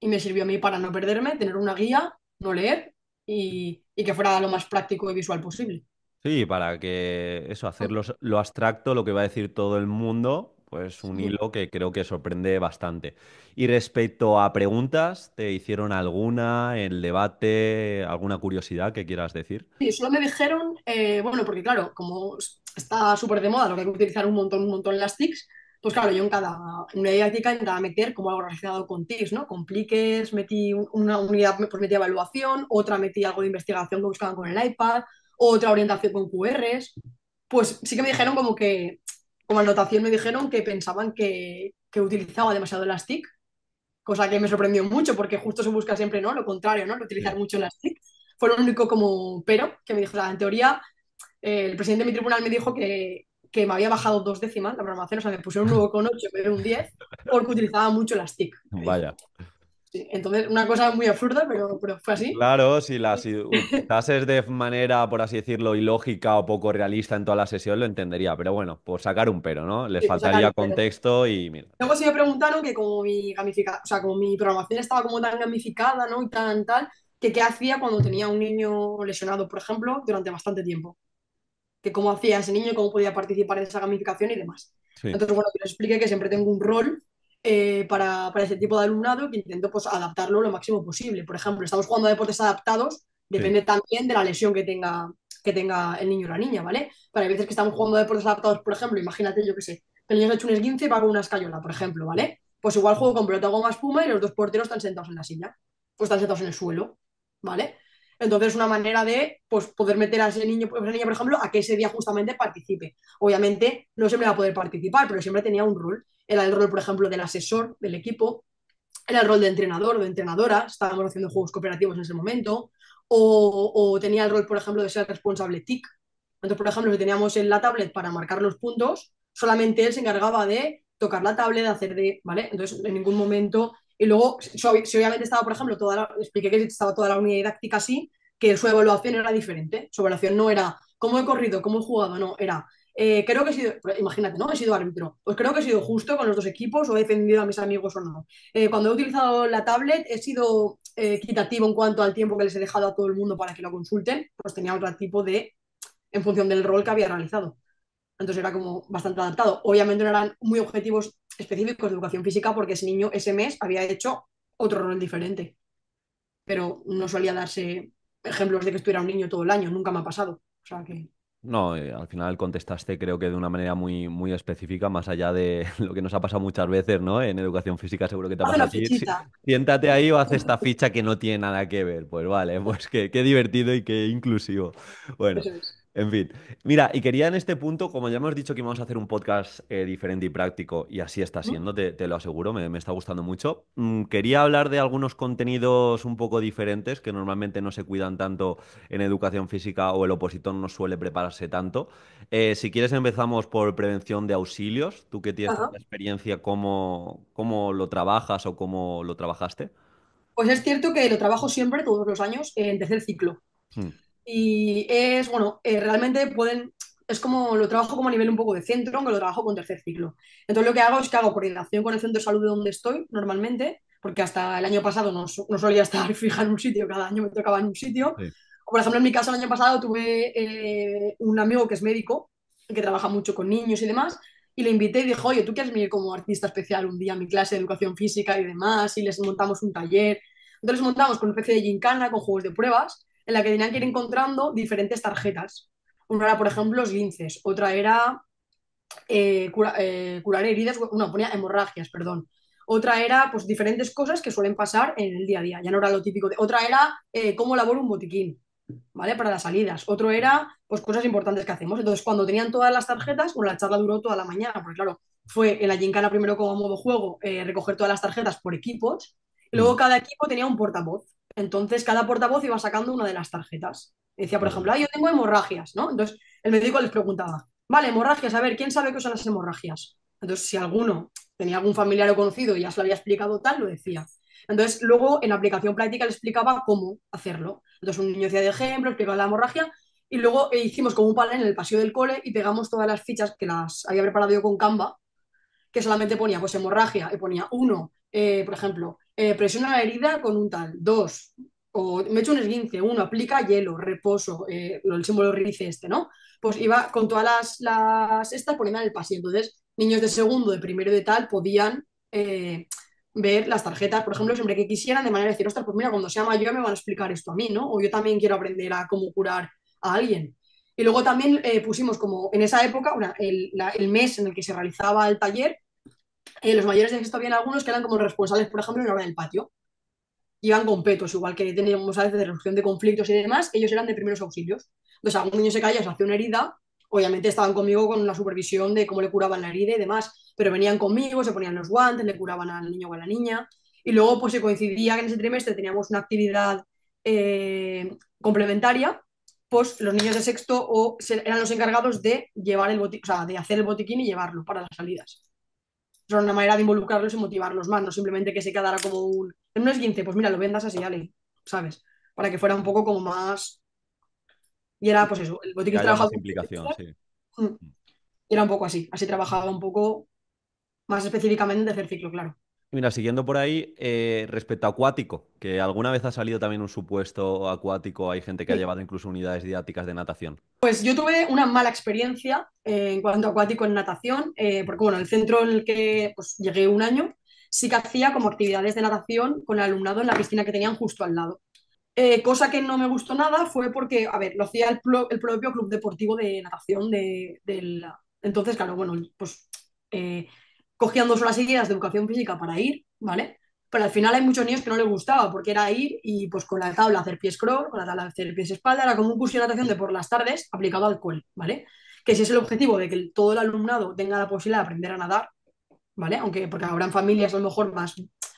Y me sirvió a mí para no perderme, tener una guía, no leer y que fuera lo más práctico y visual posible. Sí, para que eso, hacer lo abstracto, lo que va a decir todo el mundo, pues un Sí. hilo que creo que sorprende bastante. Y respecto a preguntas, ¿te hicieron alguna, el debate, alguna curiosidad que quieras decir? Sí, solo me dijeron, bueno, porque claro, como está súper de moda lo que hay que utilizar un montón las TICs, pues claro, yo en cada unidad didáctica intentaba meter como algo relacionado con TICs, ¿no? Con pliques, metí una unidad, pues metí evaluación, otra metí algo de investigación que buscaban con el iPad, otra orientación con QRs. Pues sí que me dijeron como anotación me dijeron que pensaban que utilizaba demasiado las TIC, cosa que me sorprendió mucho porque justo se busca siempre, ¿no? Lo contrario, ¿no? No utilizar Sí. mucho las TIC. Fue lo único como pero que me dijo, o sea, en teoría, el presidente de mi tribunal me dijo que me había bajado 2 décimas la programación, o sea, me pusieron un 9,8 en vez de un 10 porque utilizaba mucho las TIC, me dijo. Vaya. Sí, entonces, una cosa muy absurda, pero fue así. Claro, si las utilizases de manera, por así decirlo, ilógica o poco realista en toda la sesión, lo entendería. Pero bueno, por sacar un pero, ¿no? Les Sí, pues sacar faltaría un pero. contexto y mira. Luego sí me preguntaron que como o sea, como mi programación estaba como tan gamificada, ¿no? Y tan tal, que qué hacía cuando tenía un niño lesionado, por ejemplo, durante bastante tiempo. Que cómo hacía ese niño, cómo podía participar en esa gamificación y demás. Sí. Entonces, bueno, les expliqué que siempre tengo un rol para ese tipo de alumnado que intento pues adaptarlo lo máximo posible. Por ejemplo, estamos jugando a deportes adaptados, Sí. depende también de la lesión que tenga el niño o la niña, ¿vale? Pero hay veces que estamos jugando a deportes adaptados, por ejemplo, imagínate, yo qué sé, que el niño se ha hecho un esguince y va con una escayola, por ejemplo, ¿vale? Pues igual juego con pelota goma espuma y los dos porteros están sentados en la silla, pues están sentados en el suelo, ¿vale? Entonces, una manera de pues, poder meter a ese niño, esa niña, por ejemplo, a que ese día justamente participe. Obviamente, no siempre va a poder participar, pero siempre tenía un rol. Era el rol, por ejemplo, del asesor del equipo, era el rol de entrenador o de entrenadora, estábamos haciendo juegos cooperativos en ese momento, o tenía el rol, por ejemplo, de ser responsable TIC. Entonces, por ejemplo, si teníamos en la tablet para marcar los puntos, solamente él se encargaba de tocar la tablet, de hacer de, ¿vale? Entonces, en ningún momento... Y luego, si obviamente estaba, por ejemplo, expliqué que estaba toda la unidad didáctica así, que su evaluación era diferente. Su evaluación no era cómo he corrido, cómo he jugado, no, era creo que he sido, imagínate, ¿no? He sido árbitro. Pues creo que he sido justo con los dos equipos o he defendido a mis amigos o no. Cuando he utilizado la tablet he sido equitativo en cuanto al tiempo que les he dejado a todo el mundo para que lo consulten, pues tenía otro tipo de, en función del rol que había realizado. Entonces era como bastante adaptado. Obviamente no eran muy objetivos específicos de educación física porque ese niño ese mes había hecho otro rol diferente, pero no solía darse ejemplos de que estuviera un niño todo el año, nunca me ha pasado. O sea que... No, al final contestaste creo que de una manera muy, muy específica, más allá de lo que nos ha pasado muchas veces, ¿no? En educación física seguro que te ha Hace pasado una a ti. fichita. Siéntate ahí o haz esta ficha que no tiene nada que ver. Pues vale, pues qué divertido y qué inclusivo. Bueno, Eso es. en fin. Mira, y quería en este punto, como ya hemos dicho que íbamos a hacer un podcast diferente y práctico, y así está ¿Mm? siendo, te lo aseguro, me está gustando mucho. Quería hablar de algunos contenidos un poco diferentes que normalmente no se cuidan tanto en educación física o el opositor no suele prepararse tanto. Si quieres empezamos por prevención de auxilios. Tú que tienes Ajá. tanta experiencia, ¿cómo lo trabajas o cómo lo trabajaste? Pues es cierto que lo trabajo siempre, todos los años, en tercer ciclo. Hmm. Y es, bueno, realmente es como lo trabajo como a nivel un poco de centro, aunque lo trabajo con tercer ciclo. Entonces lo que hago es que hago coordinación con el centro de salud de donde estoy normalmente, porque hasta el año pasado no solía estar fija en un sitio, cada año me tocaba en un sitio. Sí. O, por ejemplo, en mi caso el año pasado tuve un amigo que es médico, que trabaja mucho con niños y demás, y le invité y dijo, oye, ¿tú quieres venir como artista especial un día a mi clase de educación física y demás? Y les montamos un taller. Entonces montamos con una especie de gincana, con juegos de pruebas, en la que tenían que ir encontrando diferentes tarjetas. Una era, por ejemplo, los linces, otra era curar heridas, no, ponía hemorragias, perdón. Otra era, pues, diferentes cosas que suelen pasar en el día a día. Ya no era lo típico de... Otra era cómo elaboro un botiquín, ¿vale? Para las salidas. Otro era, pues, cosas importantes que hacemos. Entonces, cuando tenían todas las tarjetas, bueno, la charla duró toda la mañana, porque claro, fue en la gincana primero como modo juego, recoger todas las tarjetas por equipos, y luego Hmm. cada equipo tenía un portavoz. Entonces, cada portavoz iba sacando una de las tarjetas. Decía, por Qué ejemplo, guay. ah, yo tengo hemorragias, ¿no? Entonces, el médico les preguntaba, vale, hemorragias, a ver, ¿quién sabe qué son las hemorragias? Entonces, si alguno tenía algún familiar o conocido y ya se lo había explicado tal, lo decía. Entonces, luego en la aplicación práctica le explicaba cómo hacerlo. Entonces, un niño hacía de ejemplo, explicaba la hemorragia y luego hicimos como un panel en el pasillo del cole y pegamos todas las fichas que las había preparado yo con Canva, que solamente ponía pues hemorragia y ponía uno, por ejemplo, presiona la herida con un tal, dos, o me he hecho un esguince, uno, aplica hielo, reposo, el símbolo rice este, ¿no? Pues iba con todas las estas poniendo en el pasillo. Entonces, niños de segundo, de primero y de tal podían ver las tarjetas, por ejemplo, siempre que quisieran, de manera de decir, ostras, pues mira, cuando sea mayor me van a explicar esto a mí, ¿no? O yo también quiero aprender a cómo curar a alguien. Y luego también pusimos como en esa época, el mes en el que se realizaba el taller, los mayores de sexto habían algunos que eran como responsables, por ejemplo, en la hora del patio. Iban con petos, igual que teníamos a veces de resolución de conflictos y demás, ellos eran de primeros auxilios. Entonces, algún niño se caía, se hacía una herida, obviamente estaban conmigo con la supervisión de cómo le curaban la herida y demás, pero venían conmigo, se ponían los guantes, le curaban al niño o a la niña. Y luego, pues se coincidía que en ese trimestre teníamos una actividad complementaria, pues los niños de sexto eran los encargados de llevar el botiquín, o sea, de hacer el botiquín y llevarlo para las salidas. Era una manera de involucrarlos y motivarlos más, no simplemente que se quedara como en un esguince, pues mira, lo vendas así, Ale, ¿sabes? Para que fuera un poco como más. Y era pues eso, el Que botiquín haya trabajaba más con implicación, extras, sí. y era un poco así trabajaba un poco más específicamente de hacer ciclo, claro. Mira, siguiendo por ahí, respecto a acuático, que alguna vez ha salido también un supuesto acuático, hay gente que ha Sí. llevado incluso unidades didácticas de natación. Pues yo tuve una mala experiencia en cuanto a acuático en natación, porque bueno, el centro en el que pues, llegué un año sí que hacía como actividades de natación con el alumnado en la piscina que tenían justo al lado. Cosa que no me gustó nada fue porque, a ver, lo hacía el propio club deportivo de natación Entonces, claro, bueno, pues eh, cogían 2 horas seguidas de educación física para ir, ¿vale? Pero al final hay muchos niños que no les gustaba porque era ir y pues con la tabla hacer pies crawl, con la tabla hacer pies espalda, era como un curso de natación de por las tardes aplicado al cole, ¿vale? Que si es el objetivo de que todo el alumnado tenga la posibilidad de aprender a nadar, ¿vale? Aunque porque habrán familias a lo mejor más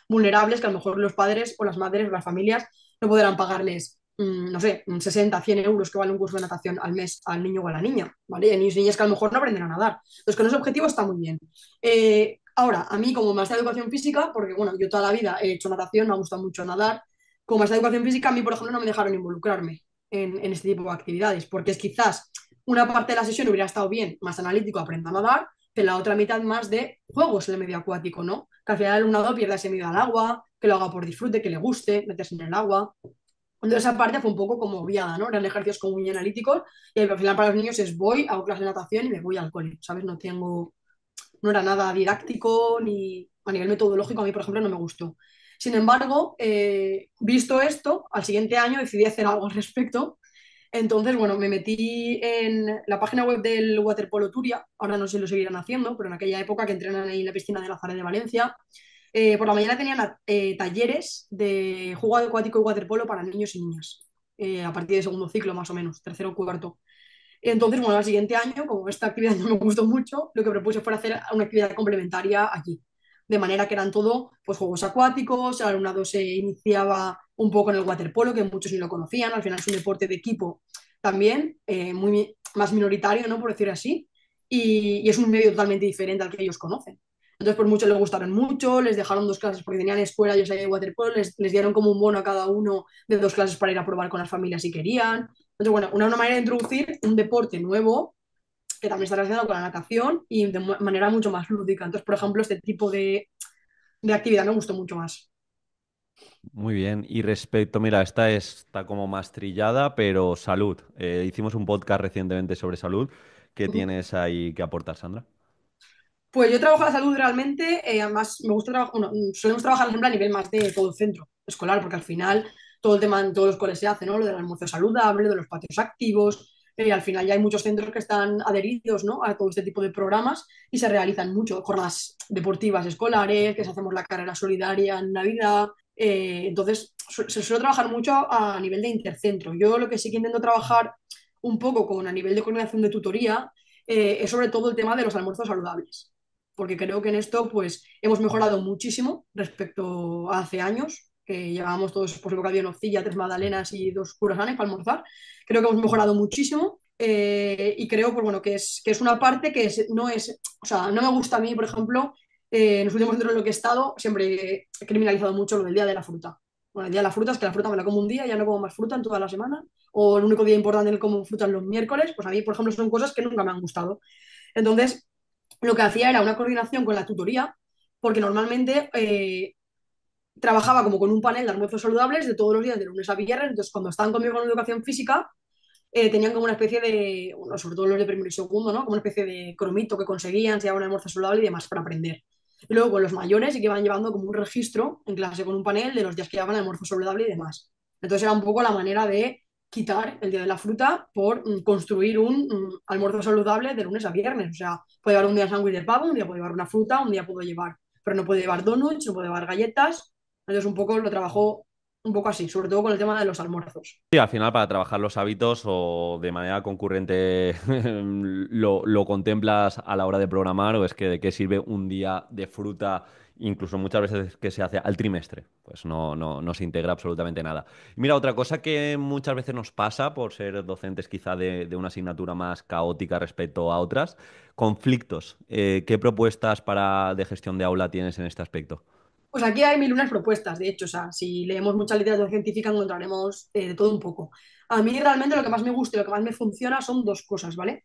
vulnerables que a lo mejor los padres o las madres o las familias no podrán pagarles, no sé, 60, 100 euros que vale un curso de natación al mes al niño o a la niña, ¿vale? Y hay niños y niñas que a lo mejor no aprenden a nadar. Entonces, con ese objetivo está muy bien. Ahora, a mí como maestra de educación física, porque bueno, yo toda la vida he hecho natación, me ha gustado mucho nadar, como maestra de educación física, a mí, por ejemplo, no me dejaron involucrarme en este tipo de actividades, porque es quizás una parte de la sesión hubiera estado bien, más analítico, aprenda a nadar, pero la otra mitad más de juegos en el medio acuático, ¿no? Que al final el alumnado pierda ese miedo al agua, que lo haga por disfrute, que le guste meterse en el agua. Entonces esa parte fue un poco como obviada, ¿no? Eran ejercicios como muy analíticos y al final para los niños es voy, hago clase de natación y me voy al cole, ¿sabes? No era nada didáctico ni a nivel metodológico, a mí por ejemplo no me gustó. Sin embargo, visto esto, al siguiente año decidí hacer algo al respecto. Entonces, bueno, me metí en la página web del Waterpolo Turia, ahora no sé si lo seguirán haciendo, pero en aquella época que entrenan ahí en la piscina de Nazaret de Valencia, por la mañana tenían talleres de juego acuático y waterpolo para niños y niñas, a partir de segundo ciclo más o menos, tercero o cuarto. Entonces, bueno, al siguiente año, como esta actividad no me gustó mucho, lo que propuse fue hacer una actividad complementaria allí. De manera que eran todo pues, juegos acuáticos, el alumnado se iniciaba un poco en el waterpolo, que muchos ni lo conocían, al final es un deporte de equipo también, más minoritario, ¿no? Por decir así, y es un medio totalmente diferente al que ellos conocen. Entonces, por muchos les gustaron mucho, les dejaron 2 clases porque tenían escuela, ellos ahí de waterpolo, les dieron como un bono a cada uno de 2 clases para ir a probar con las familias si querían. Entonces, bueno, una manera de introducir un deporte nuevo que también está relacionado con la natación y de manera mucho más lúdica. Entonces, por ejemplo, este tipo de actividad me gustó mucho más. Muy bien. Y respecto, mira, esta está como más trillada, pero salud. Hicimos un podcast recientemente sobre salud. ¿Qué tienes ahí que aportar, Sandra? Pues yo trabajo la salud realmente, además me gusta trabajar, bueno, solemos trabajar, por ejemplo, a nivel más de todo el centro escolar, porque al final todo el tema en todos los coles se hace, ¿no? Lo del almuerzo saludable, de los patios activos, al final ya hay muchos centros que están adheridos, ¿no? A todo este tipo de programas y se realizan mucho, jornadas deportivas escolares, que se hacemos la carrera solidaria en Navidad, entonces se suele trabajar mucho a nivel de intercentro. Yo lo que sí que intento trabajar un poco con a nivel de coordinación de tutoría es sobre todo el tema de los almuerzos saludables porque creo que en esto pues hemos mejorado muchísimo respecto a hace años, que llevábamos todos por el bocadillo de nocilla, 3 magdalenas y 2 croissants para almorzar. Creo que hemos mejorado muchísimo y creo pues, bueno, que es una parte no es, o sea, no me gusta a mí, por ejemplo, en los últimos centros en los que he estado, siempre he criminalizado mucho lo del día de la fruta. Bueno, el día de la fruta es que la fruta me la como un día, ya no como más fruta en toda la semana, o el único día importante en el que como fruta es los miércoles, pues a mí, por ejemplo, son cosas que nunca me han gustado. Entonces, lo que hacía era una coordinación con la tutoría, porque normalmente trabajaba como con un panel de almuerzos saludables de todos los días, de lunes a viernes. Entonces, cuando estaban conmigo con educación física, tenían como una especie de, bueno, sobre todo los de primero y segundo, ¿no? Como una especie de cromito que conseguían, si era un almuerzo saludable y demás para aprender. Y luego con los mayores sí que iban llevando como un registro en clase con un panel de los días que llevaban almuerzo saludable y demás. Entonces era un poco la manera de quitar el día de la fruta por construir un almuerzo saludable de lunes a viernes. O sea, puede llevar un día sándwich de pavo, un día puede llevar una fruta, un día puedo llevar, pero no puede llevar donuts, no puede llevar galletas. Entonces un poco lo trabajo un poco así, sobre todo con el tema de los almuerzos. Sí, al final para trabajar los hábitos o de manera concurrente lo contemplas a la hora de programar o es que de qué sirve un día de fruta incluso muchas veces que se hace al trimestre, pues no se integra absolutamente nada. Y mira, otra cosa que muchas veces nos pasa por ser docentes quizá de una asignatura más caótica respecto a otras, conflictos. ¿Qué propuestas de gestión de aula tienes en este aspecto? Pues aquí hay mil unas propuestas, de hecho, o sea, si leemos mucha literatura científica encontraremos de todo un poco. A mí realmente lo que más me gusta y lo que más me funciona son dos cosas, ¿vale?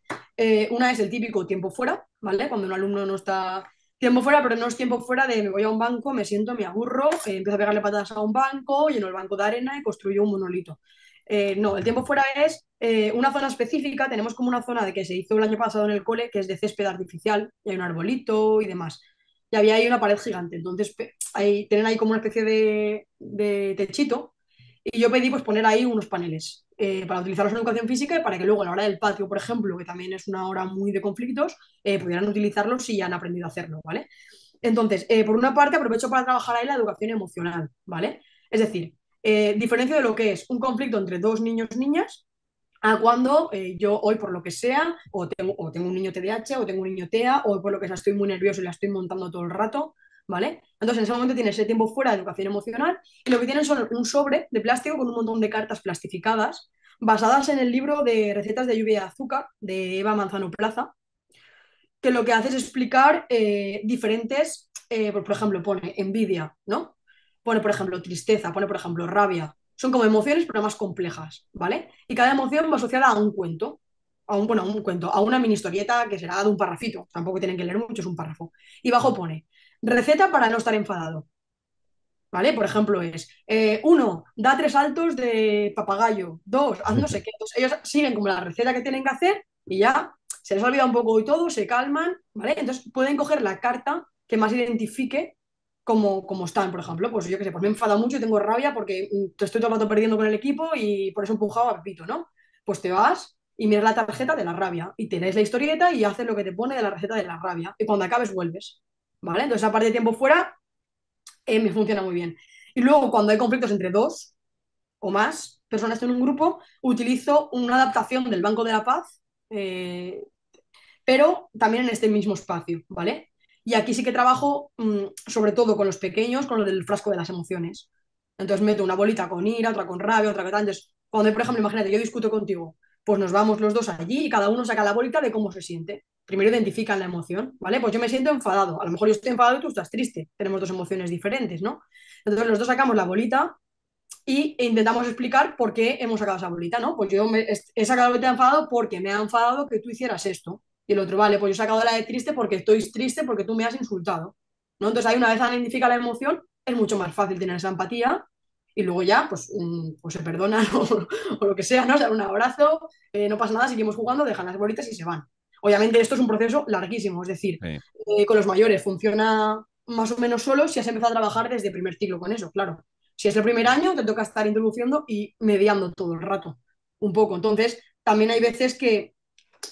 Una es el típico tiempo fuera, ¿vale? Cuando un alumno no está tiempo fuera, pero no es tiempo fuera de me voy a un banco, me siento, me aburro, empiezo a pegarle patadas a un banco, lleno el banco de arena y construyo un monolito. No, el tiempo fuera es una zona específica, tenemos como una zona de que se hizo el año pasado en el cole, que es de césped artificial, y hay un arbolito y demás. Y había ahí una pared gigante, entonces tienen ahí como una especie de techito y yo pedí pues poner ahí unos paneles para utilizarlos en educación física y para que luego a la hora del patio, por ejemplo, que también es una hora muy de conflictos, pudieran utilizarlos si ya han aprendido a hacerlo, ¿vale? Entonces, por una parte, aprovecho para trabajar ahí la educación emocional, ¿vale? Es decir, diferencia de lo que es un conflicto entre dos niños niñas a cuando yo hoy por lo que sea, o tengo un niño TDAH, o tengo un niño TEA, o por lo que sea estoy muy nervioso y la estoy montando todo el rato, ¿vale? Entonces en ese momento tienes ese tiempo fuera de educación emocional y lo que tienen son un sobre de plástico con un montón de cartas plastificadas basadas en el libro de recetas de lluvia de azúcar de Eva Manzano Plaza, que lo que hace es explicar diferentes, por ejemplo, pone envidia, ¿no? Pone, por ejemplo, tristeza, pone, por ejemplo, rabia. Son como emociones, pero más complejas, ¿vale? Y cada emoción va asociada a un cuento, bueno, a un cuento, a una mini historieta que será de un parrafito. Tampoco tienen que leer mucho, es un párrafo. Y bajo pone, receta para no estar enfadado. ¿Vale? Por ejemplo, es uno, da tres saltos de papagayo, dos, haz no sé qué. Entonces, ellos siguen como la receta que tienen que hacer y ya se les olvida un poco y todo, se calman, ¿vale? Entonces pueden coger la carta que más identifique como están, por ejemplo. Pues yo qué sé, pues me he enfadado mucho y tengo rabia porque te estoy todo el rato perdiendo con el equipo y por eso he empujado a Pepito, ¿no? Pues te vas y miras la tarjeta de la rabia y te lees la historieta y haces lo que te pone de la receta de la rabia. Y cuando acabes vuelves, ¿vale? Entonces, aparte de tiempo fuera me funciona muy bien. Y luego, cuando hay conflictos entre dos o más personas en un grupo, utilizo una adaptación del Banco de la Paz, pero también en este mismo espacio, ¿vale? Y aquí sí que trabajo sobre todo con los pequeños, con lo del frasco de las emociones. Entonces meto una bolita con ira, otra con rabia, otra con tal. Entonces, cuando, por ejemplo, imagínate, yo discuto contigo, pues nos vamos los dos allí y cada uno saca la bolita de cómo se siente. Primero identifican la emoción, ¿vale? Pues yo me siento enfadado. A lo mejor yo estoy enfadado y tú estás triste. Tenemos dos emociones diferentes, ¿no? Entonces los dos sacamos la bolita e intentamos explicar por qué hemos sacado esa bolita, ¿no? Pues he sacado la bolita de enfadado porque me ha enfadado que tú hicieras esto. Y el otro, vale, pues yo he sacado la de triste porque estoy triste porque tú me has insultado, ¿no? Entonces ahí una vez identifica la emoción, es mucho más fácil tener esa empatía y luego ya, pues se perdonan o lo que sea, ¿no? O sea, un abrazo, no pasa nada, seguimos jugando, dejan las bolitas y se van. Obviamente esto es un proceso larguísimo, es decir, Sí. con los mayores funciona más o menos solo si has empezado a trabajar desde primer ciclo con eso, claro. Si es el primer año, te toca estar introduciendo y mediando todo el rato, un poco. Entonces, también hay veces que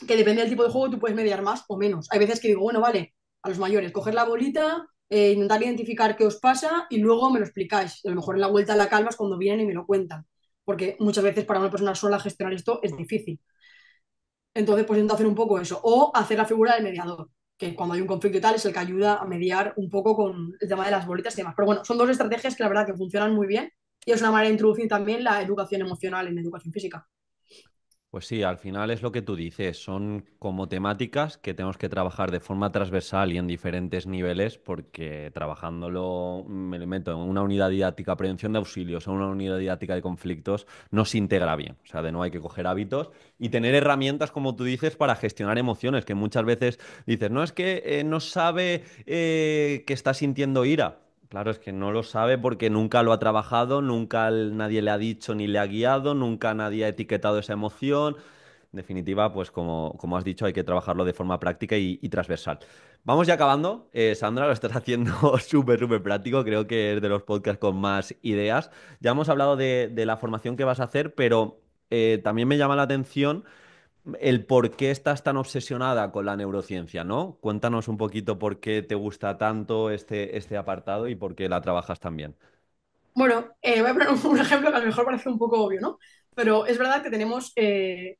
depende del tipo de juego, tú puedes mediar más o menos. Hay veces que digo, bueno, vale, a los mayores, coger la bolita, intentar identificar qué os pasa y luego me lo explicáis. Y a lo mejor en la vuelta a la calma es cuando vienen y me lo cuentan. Porque muchas veces para una persona sola gestionar esto es difícil. Entonces, pues intento hacer un poco eso. O hacer la figura del mediador, que cuando hay un conflicto y tal es el que ayuda a mediar un poco con el tema de las bolitas y demás. Pero bueno, son dos estrategias que la verdad que funcionan muy bien y es una manera de introducir también la educación emocional en educación física. Pues sí, al final es lo que tú dices, son como temáticas que tenemos que trabajar de forma transversal y en diferentes niveles, porque trabajándolo, me lo invento, en una unidad didáctica, prevención de auxilios, o una unidad didáctica de conflictos, no se integra bien. O sea, de nuevo hay que coger hábitos y tener herramientas, como tú dices, para gestionar emociones, que muchas veces dices, no es que no sabe que está sintiendo ira. Claro, es que no lo sabe porque nunca lo ha trabajado, nunca nadie le ha dicho ni le ha guiado, nunca nadie ha etiquetado esa emoción. En definitiva, pues como has dicho, hay que trabajarlo de forma práctica y transversal. Vamos ya acabando. Sandra, lo estás haciendo súper práctico. Creo que es de los podcasts con más ideas. Ya hemos hablado de la formación que vas a hacer, pero también me llama la atención el por qué estás tan obsesionada con la neurociencia, ¿no? Cuéntanos un poquito por qué te gusta tanto este apartado y por qué la trabajas tan bien. Bueno, voy a poner un ejemplo que a lo mejor parece un poco obvio, ¿no? Pero es verdad que tenemos,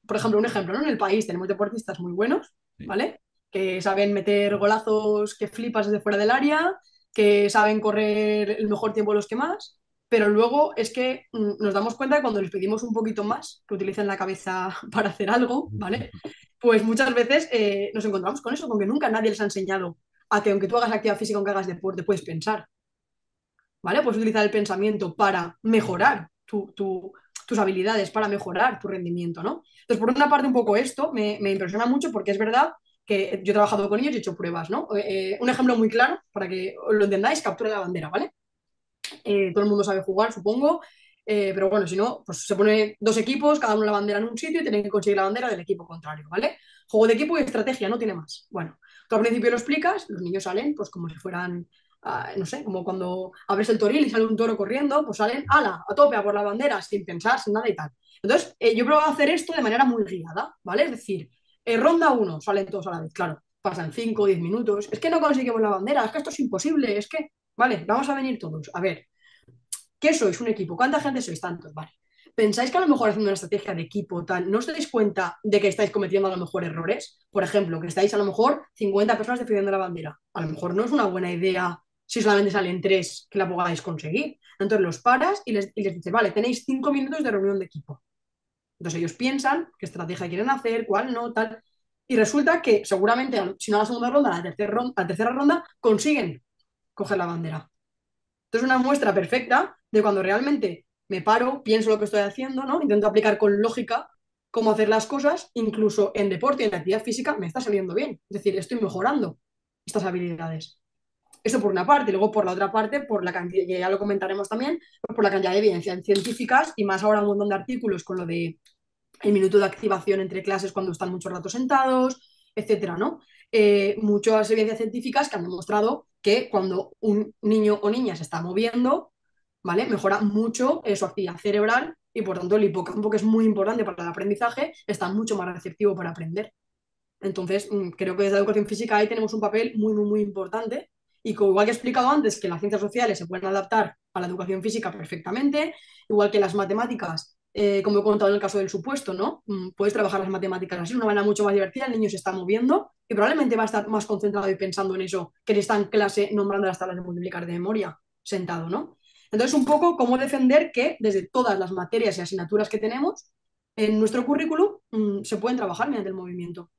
por ejemplo, un ejemplo, ¿no? En el país tenemos deportistas muy buenos, Sí. ¿vale? Que saben meter golazos que flipas desde fuera del área, que saben correr el mejor tiempo los que más, pero luego es que nos damos cuenta que cuando les pedimos un poquito más, que utilicen la cabeza para hacer algo, ¿vale? Pues muchas veces nos encontramos con eso, con que nunca nadie les ha enseñado a que aunque tú hagas actividad física, aunque hagas deporte, puedes pensar, ¿vale? Puedes utilizar el pensamiento para mejorar tus habilidades, para mejorar tu rendimiento, ¿no? Entonces, por una parte, un poco esto me impresiona mucho porque es verdad que yo he trabajado con niños y he hecho pruebas, ¿no? Un ejemplo muy claro, para que lo entendáis, captura de la bandera, ¿vale? Todo el mundo sabe jugar, supongo, pero bueno, si no, pues se pone dos equipos, cada uno la bandera en un sitio y tienen que conseguir la bandera del equipo contrario, ¿vale? Juego de equipo y estrategia, no tiene más. Bueno, tú al principio lo explicas, los niños salen pues como si fueran, no sé, como cuando abres el toril y sale un toro corriendo, pues salen, ala, a tope, a por la bandera, sin pensar, sin nada y tal. Entonces, yo probaba a hacer esto de manera muy guiada, ¿vale? Es decir, ronda uno, salen todos a la vez, claro, pasan 5 o 10 minutos, es que no conseguimos la bandera, es que esto es imposible, es que, vale, vamos a venir todos, a ver, ¿qué sois? Un equipo. ¿Cuánta gente sois? Tantos, vale. ¿Pensáis que a lo mejor haciendo una estrategia de equipo tal, no os dais cuenta de que estáis cometiendo a lo mejor errores? Por ejemplo, que estáis a lo mejor 50 personas defendiendo la bandera. A lo mejor no es una buena idea si solamente salen tres que la podáis conseguir. Entonces los paras y les dices, vale, tenéis 5 minutos de reunión de equipo. Entonces ellos piensan qué estrategia quieren hacer, cuál no, tal. Y resulta que seguramente, si no a la segunda ronda, a la tercera ronda, consiguen coger la bandera. Entonces, una muestra perfecta de cuando realmente me paro, pienso lo que estoy haciendo, ¿no? Intento aplicar con lógica cómo hacer las cosas, incluso en deporte y en actividad física me está saliendo bien. Es decir, estoy mejorando estas habilidades. Eso por una parte, y luego por la otra parte, por la cantidad, que ya lo comentaremos también, pues por la cantidad de evidencias científicas y más ahora un montón de artículos con lo de el minuto de activación entre clases cuando están mucho rato sentados, etcétera, ¿no? Muchas evidencias científicas que han demostrado que cuando un niño o niña se está moviendo, ¿vale? Mejora mucho su actividad cerebral y por tanto el hipocampo, que es muy importante para el aprendizaje, está mucho más receptivo para aprender. Entonces, creo que desde la educación física ahí tenemos un papel muy, muy, muy importante y como igual que he explicado antes, que las ciencias sociales se pueden adaptar a la educación física perfectamente, igual que las matemáticas, como he contado en el caso del supuesto, ¿no? Puedes trabajar las matemáticas así, de una manera mucho más divertida, el niño se está moviendo y probablemente va a estar más concentrado y pensando en eso que si está en clase nombrando las tablas de multiplicar de memoria, sentado, ¿no? Entonces, un poco cómo defender que desde todas las materias y asignaturas que tenemos en nuestro currículum se pueden trabajar mediante el movimiento.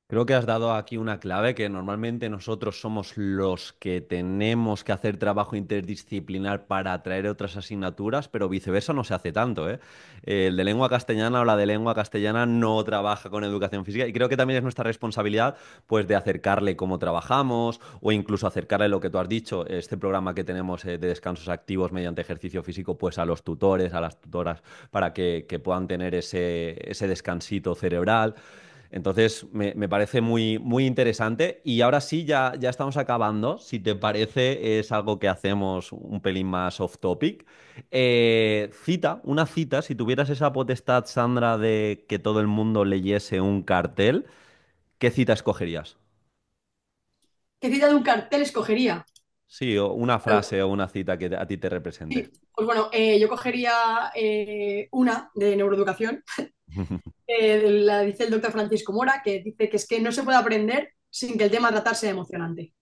Creo que has dado aquí una clave que normalmente nosotros somos los que tenemos que hacer trabajo interdisciplinar para atraer otras asignaturas, pero viceversa no se hace tanto, ¿eh? El de lengua castellana o la de lengua castellana no trabaja con educación física y creo que también es nuestra responsabilidad pues de acercarle cómo trabajamos o incluso acercarle lo que tú has dicho, este programa que tenemos de descansos activos mediante ejercicio físico pues a los tutores, a las tutoras para que puedan tener ese descansito cerebral. Entonces, me parece muy, muy interesante. Y ahora sí, ya estamos acabando. Si te parece, es algo que hacemos un pelín más off topic. Una cita, si tuvieras esa potestad, Sandra, de que todo el mundo leyese un cartel, ¿qué cita escogerías? ¿Qué cita de un cartel escogería? Sí, o una Bueno, frase o una cita que a ti te represente. sí, pues bueno, yo cogería una de neuroeducación, la dice el doctor Francisco Mora, que dice que es que no se puede aprender sin que el tema a tratar sea emocionante.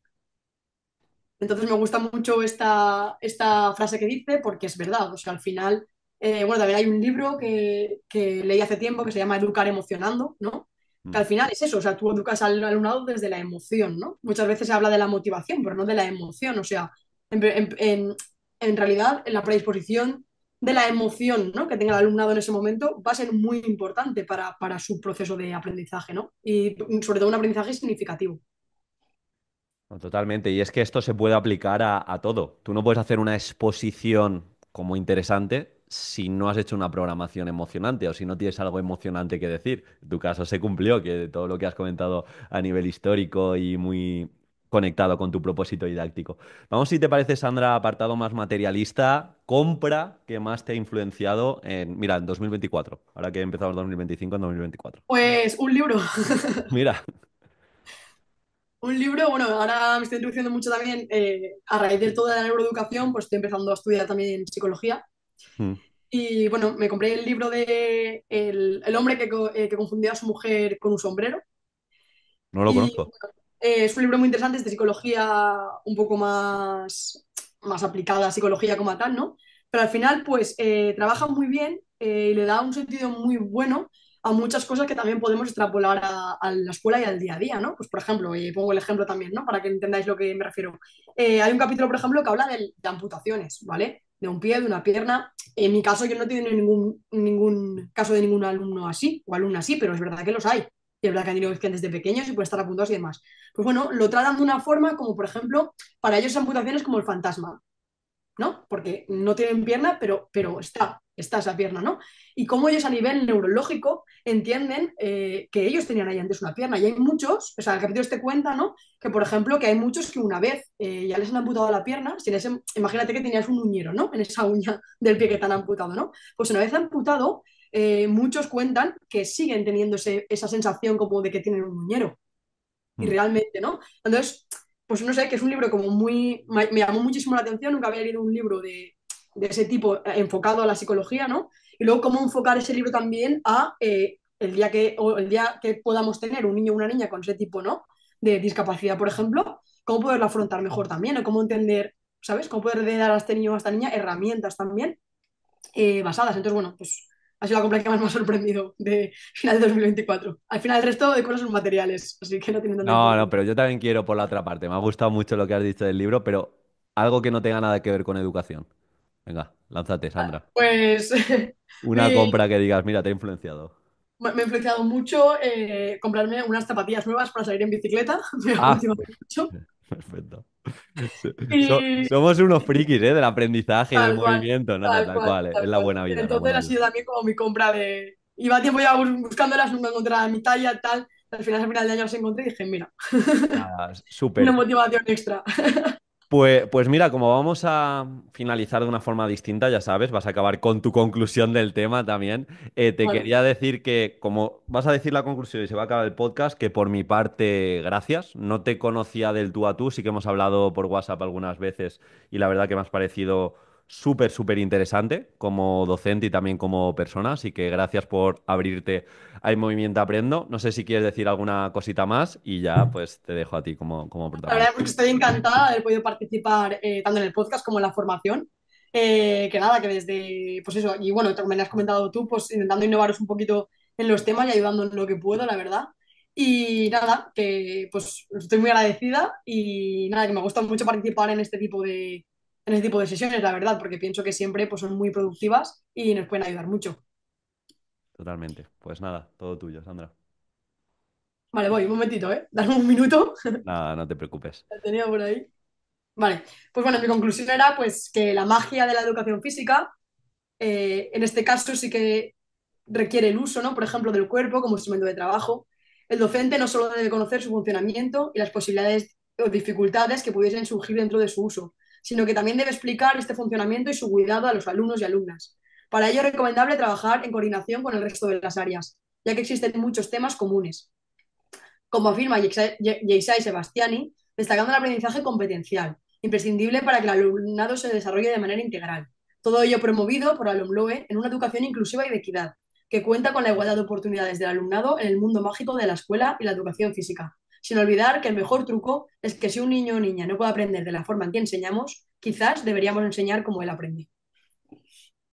Entonces me gusta mucho esta frase que dice porque es verdad, o sea, al final, bueno, también hay un libro que leí hace tiempo que se llama Educar emocionando, ¿no? Que Mm. al final es eso, o sea, tú educas al alumnado desde la emoción, ¿no? Muchas veces se habla de la motivación, pero no de la emoción, o sea, en realidad, en la predisposición de la emoción, ¿no? Que tenga el alumnado en ese momento va a ser muy importante para su proceso de aprendizaje, ¿no? Y sobre todo un aprendizaje significativo. No, totalmente. Y es que esto se puede aplicar a todo. Tú no puedes hacer una exposición como interesante si no has hecho una programación emocionante o si no tienes algo emocionante que decir. En tu caso se cumplió, que todo lo que has comentado a nivel histórico y muy conectado con tu propósito didáctico. Vamos, si te parece, Sandra, apartado más materialista, compra que más te ha influenciado mira, en 2024. Ahora que empezamos 2025, en 2024. Pues un libro. Mira. Un libro, bueno, ahora me estoy introduciendo mucho también, a raíz de toda la neuroeducación, pues estoy empezando a estudiar también psicología. Mm. Y bueno, me compré el libro de el hombre que confundió a su mujer con un sombrero. No lo Y conozco. Es un libro muy interesante, es de psicología un poco más aplicada a psicología como tal, ¿no? Pero al final, pues, trabaja muy bien y le da un sentido muy bueno a muchas cosas que también podemos extrapolar a la escuela y al día a día, ¿no? Pues, por ejemplo, y pongo el ejemplo también, ¿no? Para que entendáis lo que me refiero. Hay un capítulo, por ejemplo, que habla de amputaciones, ¿vale? De un pie, de una pierna. En mi caso, yo no he tenido ningún caso de ningún alumno así o alumna así, pero es verdad que los hay. Y es verdad que han tenido que desde pequeños y pueden estar apuntados y demás. Pues bueno, lo tratan de una forma como, por ejemplo, para ellos esa amputación es como el fantasma, ¿no? Porque no tienen pierna, pero está esa pierna, ¿no? Y cómo ellos a nivel neurológico entienden que ellos tenían ahí antes una pierna. Y hay muchos, o sea, el capítulo este cuenta, ¿no? Que, por ejemplo, que hay muchos que una vez ya les han amputado la pierna, imagínate que tenías un uñero, ¿no? En esa uña del pie que te han amputado, ¿no? Pues una vez amputado, muchos cuentan que siguen teniendo esa sensación como de que tienen un uñero y Mm. realmente, ¿no? Entonces, pues no sé, que es un libro como me llamó muchísimo la atención, nunca había leído un libro de ese tipo enfocado a la psicología, ¿no? Y luego cómo enfocar ese libro también a el día que podamos tener un niño o una niña con ese tipo, ¿no? De discapacidad, por ejemplo, cómo poderlo afrontar mejor también, o cómo entender, ¿sabes? Cómo poder dar a este niño o a esta niña herramientas también basadas. Entonces, bueno, pues ha sido la compra que más me ha sorprendido de final de 2024. Al final el resto de cosas son materiales, así que no tienen tanta No, no, importancia. pero yo también quiero por la otra parte. Me ha gustado mucho lo que has dicho del libro, pero algo que no tenga nada que ver con educación. Venga, lánzate, Sandra. Pues Una mi- compra que digas, mira, te ha influenciado. me ha influenciado mucho comprarme unas zapatillas nuevas para salir en bicicleta, me ha Ah, funcionado mucho. perfecto. Y Somos unos frikis, ¿eh? Del aprendizaje y del tal cual, movimiento. No, no, tal tal cual, cual. Es tal la cual. buena vida, la Entonces buena ha vida. sido también como mi compra de... Iba tiempo ya buscándolas, nunca encontraba mi talla, tal. Al final de año las encontré y dije, mira, Nada, una súper. motivación extra. Pues mira, como vamos a finalizar de una forma distinta, ya sabes, vas a acabar con tu conclusión del tema también. Te Vale. quería decir que, como vas a decir la conclusión y se va a acabar el podcast, que por mi parte, gracias. No te conocía del tú a tú, sí que hemos hablado por WhatsApp algunas veces y la verdad que me has parecido súper, súper interesante como docente y también como persona. Así que gracias por abrirte al movimiento Aprendo. No sé si quieres decir alguna cosita más y ya pues te dejo a ti como La verdad protagonista. es que estoy encantada de haber podido participar tanto en el podcast como en la formación. Que nada, que desde, pues eso, y bueno, me lo has comentado tú, pues intentando innovaros un poquito en los temas y ayudando en lo que puedo, la verdad. Y nada, que pues estoy muy agradecida y nada, que me gusta mucho participar en este tipo de sesiones, la verdad, porque pienso que siempre pues, son muy productivas y nos pueden ayudar mucho. Totalmente. Pues nada, todo tuyo, Sandra. Vale, voy, un momentito, ¿eh? Dame un minuto. Nada, no te preocupes. La tenía por ahí. Vale, pues bueno, mi conclusión era pues que la magia de la educación física, en este caso sí que requiere el uso, ¿no? Por ejemplo, del cuerpo como instrumento de trabajo. El docente no solo debe conocer su funcionamiento y las posibilidades o dificultades que pudiesen surgir dentro de su uso, sino que también debe explicar este funcionamiento y su cuidado a los alumnos y alumnas. Para ello es recomendable trabajar en coordinación con el resto de las áreas, ya que existen muchos temas comunes, como afirma Yeisai Sebastiani, destacando el aprendizaje competencial, imprescindible para que el alumnado se desarrolle de manera integral. Todo ello promovido por Alumloe en una educación inclusiva y de equidad, que cuenta con la igualdad de oportunidades del alumnado en el mundo mágico de la escuela y la educación física. Sin olvidar que el mejor truco es que si un niño o niña no puede aprender de la forma en que enseñamos, quizás deberíamos enseñar como él aprende.